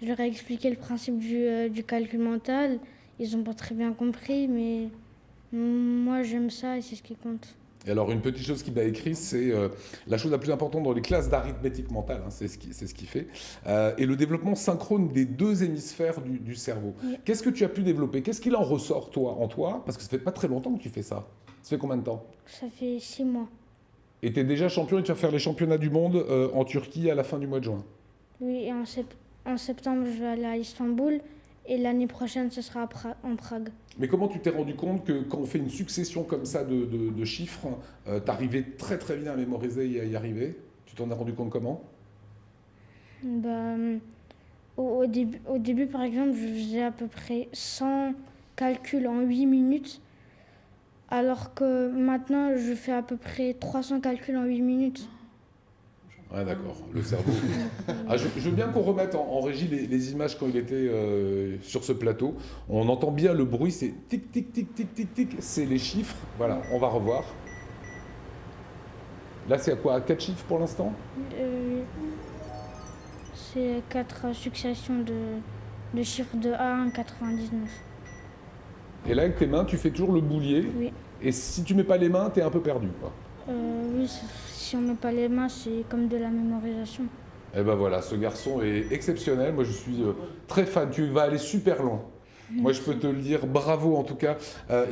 Je leur ai expliqué le principe du calcul mental. Ils n'ont pas très bien compris, mais moi j'aime ça et c'est ce qui compte. Et alors, une petite chose qu'il a écrit, c'est la chose la plus importante dans les classes d'arithmétique mentale, hein, c'est ce qu'il fait, et le développement synchrone des deux hémisphères du cerveau. Oui. Qu'est-ce que tu as pu développer? Qu'est-ce qu'il en ressort, toi, en toi? Parce que ça fait pas très longtemps que tu fais ça. Ça fait combien de temps? Ça fait 6 mois. Et tu es déjà champion et tu vas faire les championnats du monde en Turquie à la fin du mois de juin. Oui, et en septembre, je vais aller à Istanbul et l'année prochaine, ce sera en Prague. Mais comment tu t'es rendu compte que quand on fait une succession comme ça de chiffres, t'arrivais très très bien à mémoriser et à y arriver? Tu t'en es rendu compte comment? Bah, au début, par exemple, je faisais à peu près 100 calculs en 8 minutes, alors que maintenant, je fais à peu près 300 calculs en 8 minutes. Ouais, d'accord, le cerveau. Ah, je veux bien qu'on remette en régie les images quand il était sur ce plateau. On entend bien le bruit, c'est tic, tic, tic, tic, tic, tic, c'est les chiffres. Voilà, on va revoir. Là, c'est à quoi? 4 chiffres pour l'instant? C'est 4 successions de chiffres de 1 à 99. Et là, avec tes mains, tu fais toujours le boulier. Oui. Et si tu mets pas les mains, t'es un peu perdu, quoi. Oui, si on met pas les mains, c'est comme de la mémorisation. Et ben voilà, ce garçon est exceptionnel. Moi, je suis très fan. Tu vas aller super loin. Moi, je peux te le dire. Bravo, en tout cas,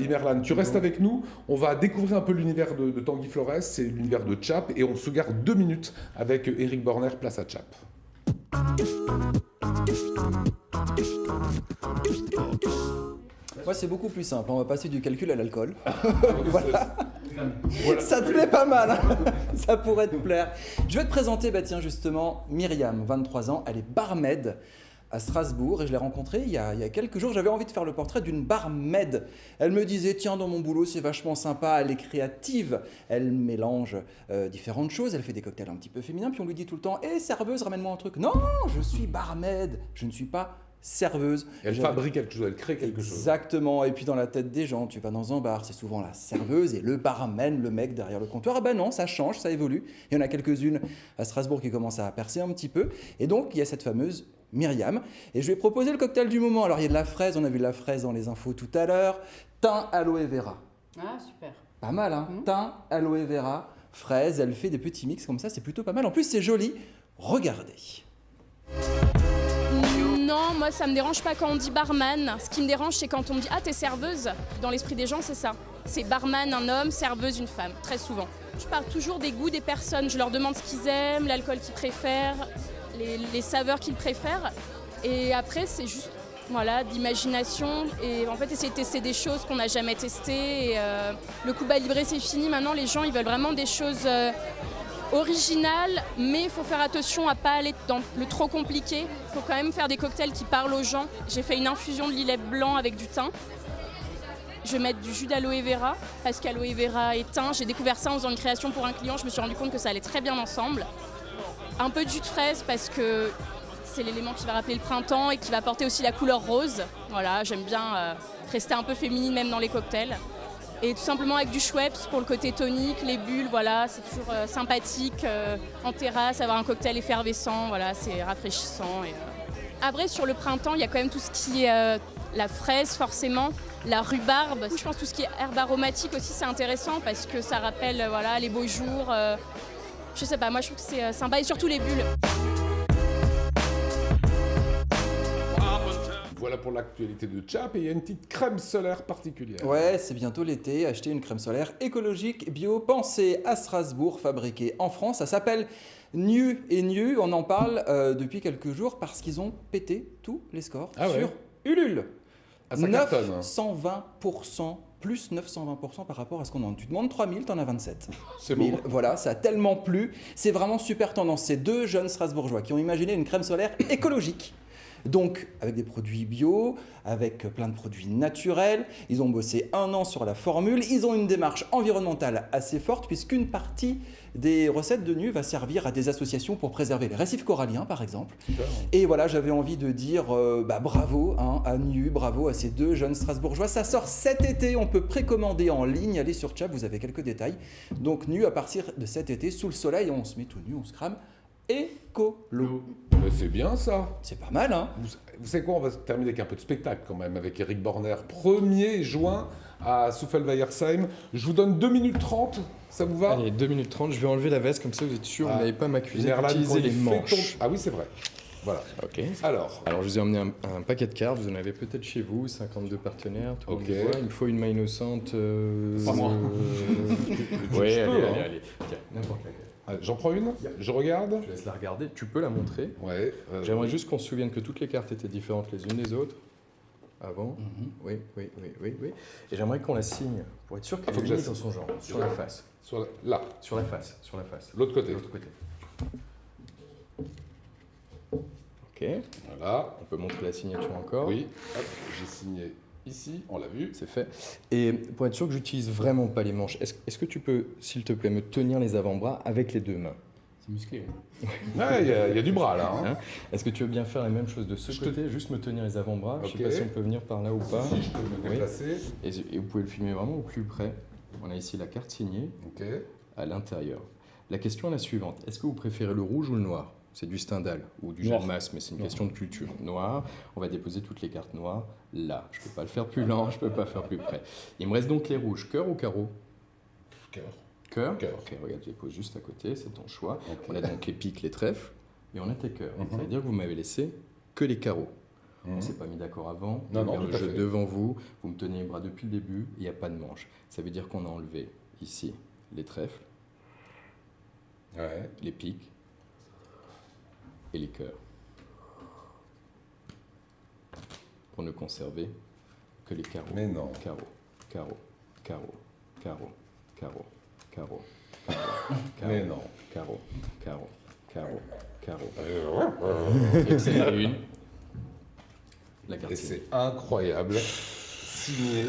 Imerlan. Tu restes avec nous. On va découvrir un peu l'univers de Tanguy Flores. C'est l'univers de Chap. Et on se garde 2 minutes avec Eric Borner, place à Chap. Moi, c'est beaucoup plus simple. On va passer du calcul à l'alcool. Voilà. Ça te plaît pas mal, hein. Ça pourrait te plaire. Je vais te présenter, tiens, justement, Myriam, 23 ans. Elle est barmaid à Strasbourg et je l'ai rencontrée il y a quelques jours. J'avais envie de faire le portrait d'une barmaid. Elle me disait, tiens, dans mon boulot, c'est vachement sympa, elle est créative, elle mélange différentes choses, elle fait des cocktails un petit peu féminins, puis on lui dit tout le temps, hé, serveuse, ramène-moi un truc. Non, je suis barmaid, je ne suis pas serveuse. Elle fabrique quelque chose, elle crée quelque chose. Exactement, et puis dans la tête des gens, tu vas dans un bar, c'est souvent la serveuse et le barman, le mec derrière le comptoir. Ah ben non, ça change, ça évolue. Il y en a quelques-unes à Strasbourg qui commencent à percer un petit peu. Et donc, il y a cette fameuse Myriam. Et je lui ai proposé le cocktail du moment. Alors, il y a de la fraise, on a vu de la fraise dans les infos tout à l'heure. Thym, aloe vera. Ah, super. Pas mal, hein. Thym, aloe vera, fraise. Elle fait des petits mix comme ça, c'est plutôt pas mal. En plus, c'est joli. Regardez. Non, moi ça me dérange pas quand on dit barman. Ce qui me dérange, c'est quand on me dit ah, t'es serveuse. Dans l'esprit des gens, c'est ça. C'est barman un homme, serveuse une femme, très souvent. Je parle toujours des goûts des personnes. Je leur demande ce qu'ils aiment, l'alcool qu'ils préfèrent, les saveurs qu'ils préfèrent. Et après, c'est juste d'imagination. Et en fait, essayer de tester des choses qu'on n'a jamais testées. Et, le Cuba Libre, c'est fini. Maintenant, les gens, ils veulent vraiment des choses original, mais il faut faire attention à ne pas aller dans le trop compliqué. Il faut quand même faire des cocktails qui parlent aux gens. J'ai fait une infusion de lilet blanc avec du thym. Je vais mettre du jus d'aloe vera, parce qu'aloe vera et thym, j'ai découvert ça en faisant une création pour un client. Je me suis rendu compte que ça allait très bien ensemble. Un peu de jus de fraise, parce que c'est l'élément qui va rappeler le printemps et qui va apporter aussi la couleur rose. Voilà, j'aime bien rester un peu féminine même dans les cocktails. Et tout simplement avec du Schweppes pour le côté tonique, les bulles, voilà, c'est toujours sympathique en terrasse, avoir un cocktail effervescent, voilà, c'est rafraîchissant. Et, Après, sur le printemps, il y a quand même tout ce qui est la fraise, forcément, la rhubarbe. Je pense que tout ce qui est herbe aromatique aussi, c'est intéressant parce que ça rappelle les beaux jours. Je sais pas, moi je trouve que c'est sympa et surtout les bulles. Voilà pour l'actualité de Chap et il y a une petite crème solaire particulière. Ouais, c'est bientôt l'été. Achetez une crème solaire écologique, bio, pensée à Strasbourg, fabriquée en France. Ça s'appelle Nu et Nu. On en parle depuis quelques jours parce qu'ils ont pété tous les scores sur Ulule. Ah, ça cartonne. 920%, plus 920% par rapport à ce qu'on en... Tu demandes 3000, t'en as 27. C'est bon. Voilà, ça a tellement plu. C'est vraiment super tendance. C'est 2 jeunes Strasbourgeois qui ont imaginé une crème solaire écologique. Donc, avec des produits bio, avec plein de produits naturels. Ils ont bossé 1 an sur la formule. Ils ont une démarche environnementale assez forte puisqu'une partie des recettes de Nu va servir à des associations pour préserver les récifs coralliens, par exemple. Super. Et voilà, j'avais envie de dire bravo à Nu, bravo à ces 2 jeunes Strasbourgeois. Ça sort cet été, on peut précommander en ligne. Allez sur Chap, vous avez quelques détails. Donc Nu, à partir de cet été, sous le soleil, on se met tout nu, on se crame. Écolo. Mais c'est bien ça. C'est pas mal, hein. Vous savez quoi, on va terminer avec un peu de spectacle quand même, avec Eric Borner. 1er juin à Souffelweiersheim. Je vous donne 2 minutes 30, ça vous va? Allez, 2 minutes 30, je vais enlever la veste, comme ça vous êtes sûr, vous n'allez pas m'accuser d'utiliser les manches. Ah oui, c'est vrai. Voilà. Ok. Alors, je vous ai emmené un paquet de cartes, vous en avez peut-être chez vous, 52 partenaires, tout le monde voit. Il me faut une main innocente. Pas moi. Oui, allez. Tiens, n'importe laquelle. J'en prends une, je regarde. Je laisse la regarder, tu peux la montrer. Ouais. J'aimerais juste qu'on se souvienne que toutes les cartes étaient différentes les unes des autres. Avant. Oui. Et j'aimerais qu'on la signe pour être sûr qu'elle est mise dans son genre. Sur la face. Là. Sur la face. L'autre côté. Ok. Voilà. On peut montrer la signature encore. Oui. Hop, j'ai signé ici, on l'a vu. C'est fait. Et pour être sûr que j'utilise vraiment pas les manches, est-ce que tu peux, s'il te plaît, me tenir les avant-bras avec les 2 mains? C'est musclé. Ouais, il y a du bras là. Hein. Est-ce que tu veux bien faire la même chose de ce côté, juste me tenir les avant-bras? Je ne sais pas si on peut venir par là ou pas. Si, je peux me déplacer. Et vous pouvez le filmer vraiment au plus près. On a ici la carte signée à l'intérieur. La question est la suivante. Est-ce que vous préférez le rouge ou le noir? C'est du Stendhal ou du Jeanne Masse, mais c'est une question de culture. Noir, on va déposer toutes les cartes noires là. Je ne peux pas le faire plus lent, je ne peux pas faire plus près. Il me reste donc les rouges. Cœur ou carreau? Cœur. Cœur. Ok, regarde, je les pose juste à côté, c'est ton choix. On a donc les piques, les trèfles, et on a tes cœurs. Ça veut dire que vous m'avez laissé que les carreaux. On ne s'est pas mis d'accord avant. Non, on tout le à jeu fait. devant vous, vous me tenez les bras depuis le début, il n'y a pas de manche. Ça veut dire qu'on a enlevé ici les trèfles, les piques et les cœurs. Pour ne conserver que les carreaux. Mais non. Carreaux, carreaux, carreaux, carreaux, carreaux, carreaux, carreaux, Mais non. carreaux, carreaux, carreaux, carreaux. Et c'est la une. La carte Et signée. c'est incroyable. Signé.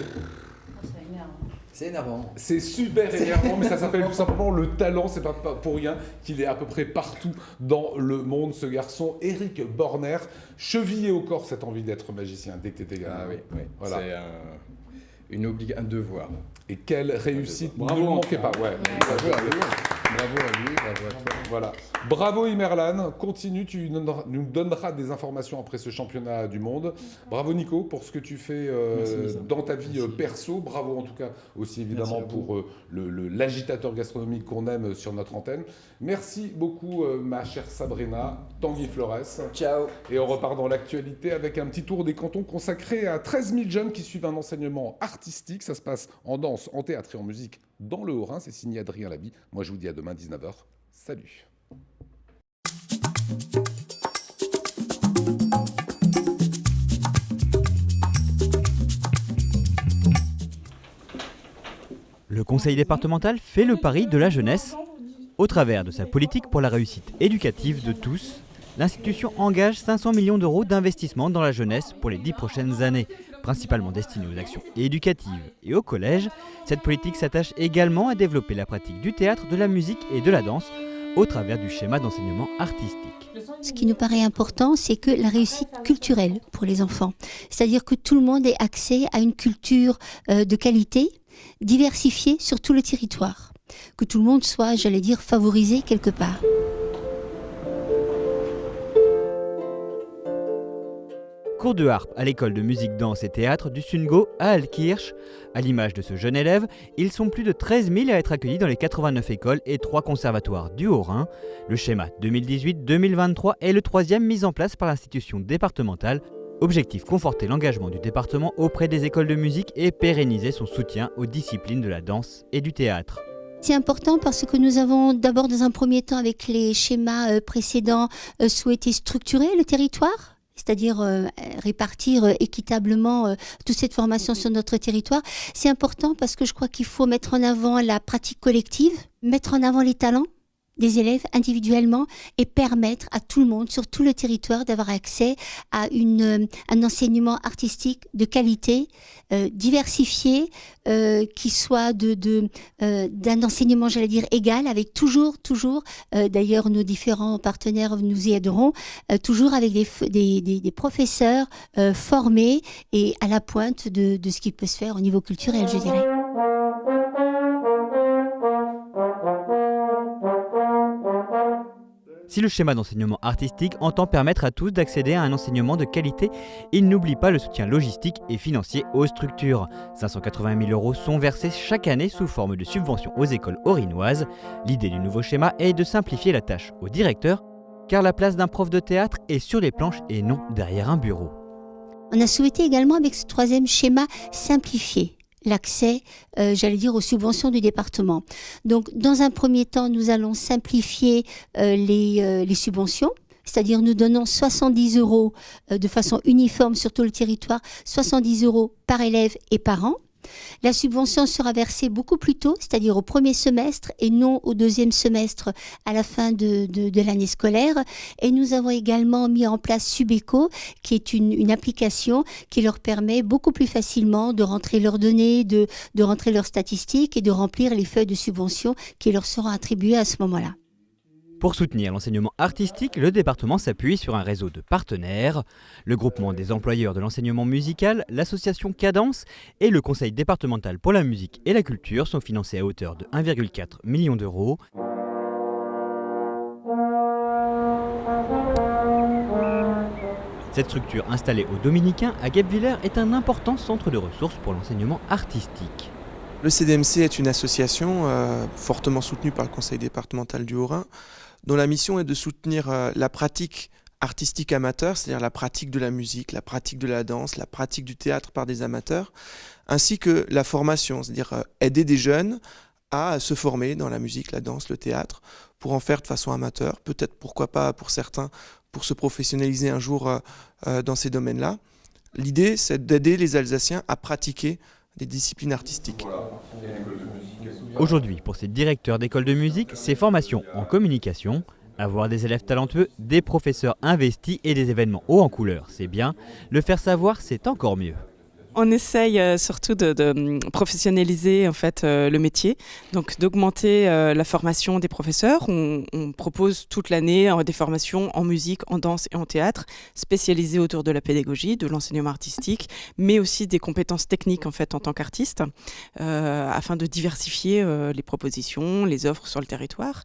C'est énervant. C'est super énervant, mais ça s'appelle tout simplement le talent. C'est pas pour rien qu'il est à peu près partout dans le monde, ce garçon. Éric Borner, chevillé au corps cette envie d'être magicien dès que tu étais gamin. Ah oui, oui. Voilà. C'est un devoir. Et quelle réussite. Ne Bravo, le manquez pas. Ouais. Bravo à lui, bravo à toi. Voilà. Bravo Imerlan, continue, tu nous donneras des informations après ce championnat du monde. Bravo Nico pour ce que tu fais dans ta vie perso. Bravo en tout cas aussi évidemment pour l'agitateur gastronomique qu'on aime sur notre antenne. Merci beaucoup ma chère Sabrina, Tanguy Flores. Ciao. Et on repart dans l'actualité avec un petit tour des cantons consacré à 13 000 jeunes qui suivent un enseignement artistique. Ça se passe en danse, en théâtre et en musique dans le Haut-Rhin. C'est signé Adrien Labie. Moi je vous dis à demain 19h. Salut. Le conseil départemental fait le pari de la jeunesse. Au travers de sa politique pour la réussite éducative de tous, l'institution engage 500 millions d'euros d'investissement dans la jeunesse pour les 10 prochaines années, principalement destinée aux actions éducatives et au collège. Cette politique s'attache également à développer la pratique du théâtre, de la musique et de la danse au travers du schéma d'enseignement artistique. Ce qui nous paraît important, c'est que la réussite culturelle pour les enfants, c'est-à-dire que tout le monde ait accès à une culture de qualité, diversifiée sur tout le territoire, que tout le monde soit, j'allais dire, favorisé quelque part. Cours de harpe à l'école de musique, danse et théâtre du Sungo à Altkirch. À l'image de ce jeune élève, ils sont plus de 13 000 à être accueillis dans les 89 écoles et 3 conservatoires du Haut-Rhin. Le schéma 2018-2023 est le 3e mis en place par l'institution départementale. Objectif, conforter l'engagement du département auprès des écoles de musique et pérenniser son soutien aux disciplines de la danse et du théâtre. C'est important parce que nous avons d'abord dans un premier temps avec les schémas précédents souhaité structurer le territoire, c'est-à-dire répartir équitablement toute cette formation sur notre territoire. C'est important parce que je crois qu'il faut mettre en avant la pratique collective, mettre en avant les talents des élèves individuellement et permettre à tout le monde sur tout le territoire d'avoir accès à un enseignement artistique de qualité, diversifié, qui soit d'un enseignement, j'allais dire, égal, avec toujours, d'ailleurs nos différents partenaires nous y aideront, toujours avec des professeurs formés et à la pointe de ce qui peut se faire au niveau culturel, je dirais. Si le schéma d'enseignement artistique entend permettre à tous d'accéder à un enseignement de qualité, il n'oublie pas le soutien logistique et financier aux structures. 580 000 € sont versés chaque année sous forme de subventions aux écoles haut-rhinoises. L'idée du nouveau schéma est de simplifier la tâche au directeur, car la place d'un prof de théâtre est sur les planches et non derrière un bureau. On a souhaité également avec ce 3e schéma simplifier l'accès, j'allais dire, aux subventions du département. Donc, dans un premier temps, nous allons simplifier les subventions, c'est-à-dire nous donnons 70 € de façon uniforme sur tout le territoire, 70 € par élève et par an. La subvention sera versée beaucoup plus tôt, c'est-à-dire au premier semestre et non au 2e semestre à la fin de l'année scolaire. Et nous avons également mis en place Subeco, qui est une application qui leur permet beaucoup plus facilement de rentrer leurs données, de rentrer leurs statistiques et de remplir les feuilles de subvention qui leur seront attribuées à ce moment-là. Pour soutenir l'enseignement artistique, le département s'appuie sur un réseau de partenaires. Le groupement des employeurs de l'enseignement musical, l'association Cadence et le conseil départemental pour la musique et la culture sont financés à hauteur de 1,4 million d'euros. Cette structure installée aux Dominicains à Guebwiller est un important centre de ressources pour l'enseignement artistique. Le CDMC est une association fortement soutenue par le conseil départemental du Haut-Rhin, dont la mission est de soutenir la pratique artistique amateur, c'est-à-dire la pratique de la musique, la pratique de la danse, la pratique du théâtre par des amateurs, ainsi que la formation, c'est-à-dire aider des jeunes à se former dans la musique, la danse, le théâtre, pour en faire de façon amateur, peut-être pourquoi pas pour certains, pour se professionnaliser un jour dans ces domaines-là. L'idée, c'est d'aider les Alsaciens à pratiquer des disciplines artistiques. Aujourd'hui, pour ces directeurs d'école de musique, ces formations en communication, avoir des élèves talentueux, des professeurs investis et des événements hauts en couleur, c'est bien. Le faire savoir, c'est encore mieux. On essaye surtout de professionnaliser en fait, le métier, donc d'augmenter la formation des professeurs. On propose toute l'année des formations en musique, en danse et en théâtre, spécialisées autour de la pédagogie, de l'enseignement artistique, mais aussi des compétences techniques en fait en tant qu'artiste, afin de diversifier les propositions, les offres sur le territoire.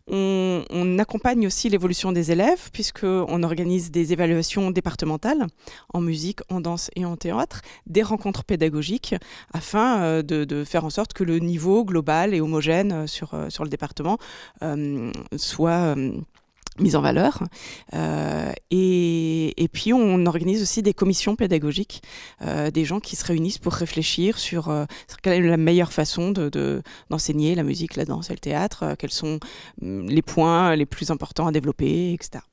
On accompagne aussi l'évolution des élèves puisqu'on organise des évaluations départementales en musique, en danse et en théâtre, des rencontres pédagogiques afin de faire en sorte que le niveau global et homogène sur le département soit mis en valeur. Et puis on organise aussi des commissions pédagogiques, des gens qui se réunissent pour réfléchir sur quelle est la meilleure façon d'enseigner la musique, la danse et le théâtre, quels sont les points les plus importants à développer, etc.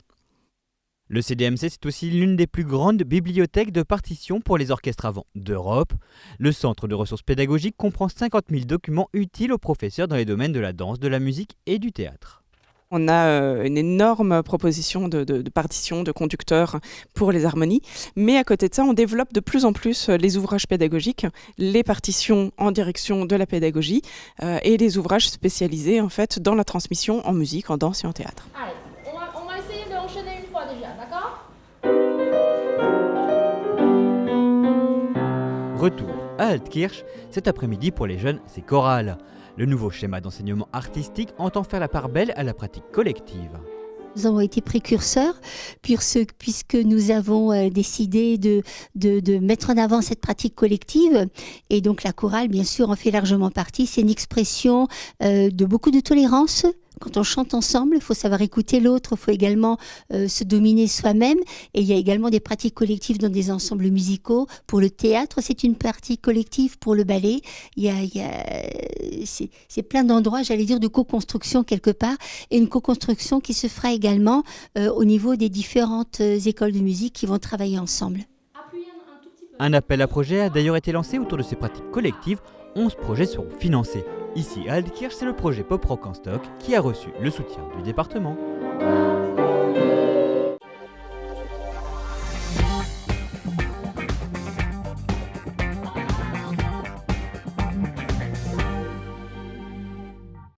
Le CDMC, c'est aussi l'une des plus grandes bibliothèques de partitions pour les orchestres à vent d'Europe. Le centre de ressources pédagogiques comprend 50 000 documents utiles aux professeurs dans les domaines de la danse, de la musique et du théâtre. On a une énorme proposition de partitions, de conducteurs pour les harmonies. Mais à côté de ça, on développe de plus en plus les ouvrages pédagogiques, les partitions en direction de la pédagogie et les ouvrages spécialisés en fait, dans la transmission en musique, en danse et en théâtre. Allez, on va essayer d'enchaîner une fois déjà, d'accord ? Retour à Altkirch, cet après-midi pour les jeunes, c'est chorale. Le nouveau schéma d'enseignement artistique entend faire la part belle à la pratique collective. Nous avons été précurseurs puisque nous avons décidé de mettre en avant cette pratique collective. Et donc la chorale, bien sûr, en fait largement partie. C'est une expression de beaucoup de tolérance. Quand on chante ensemble, il faut savoir écouter l'autre, il faut également se dominer soi-même. Et il y a également des pratiques collectives dans des ensembles musicaux. Pour le théâtre, c'est une pratique collective. Pour le ballet, c'est plein d'endroits, j'allais dire, de co-construction quelque part. Et une co-construction qui se fera également au niveau des différentes écoles de musique qui vont travailler ensemble. Un appel à projet a d'ailleurs été lancé autour de ces pratiques collectives. 11 projets seront financés. Ici, à Altkirch, c'est le projet Pop Rock en stock qui a reçu le soutien du département.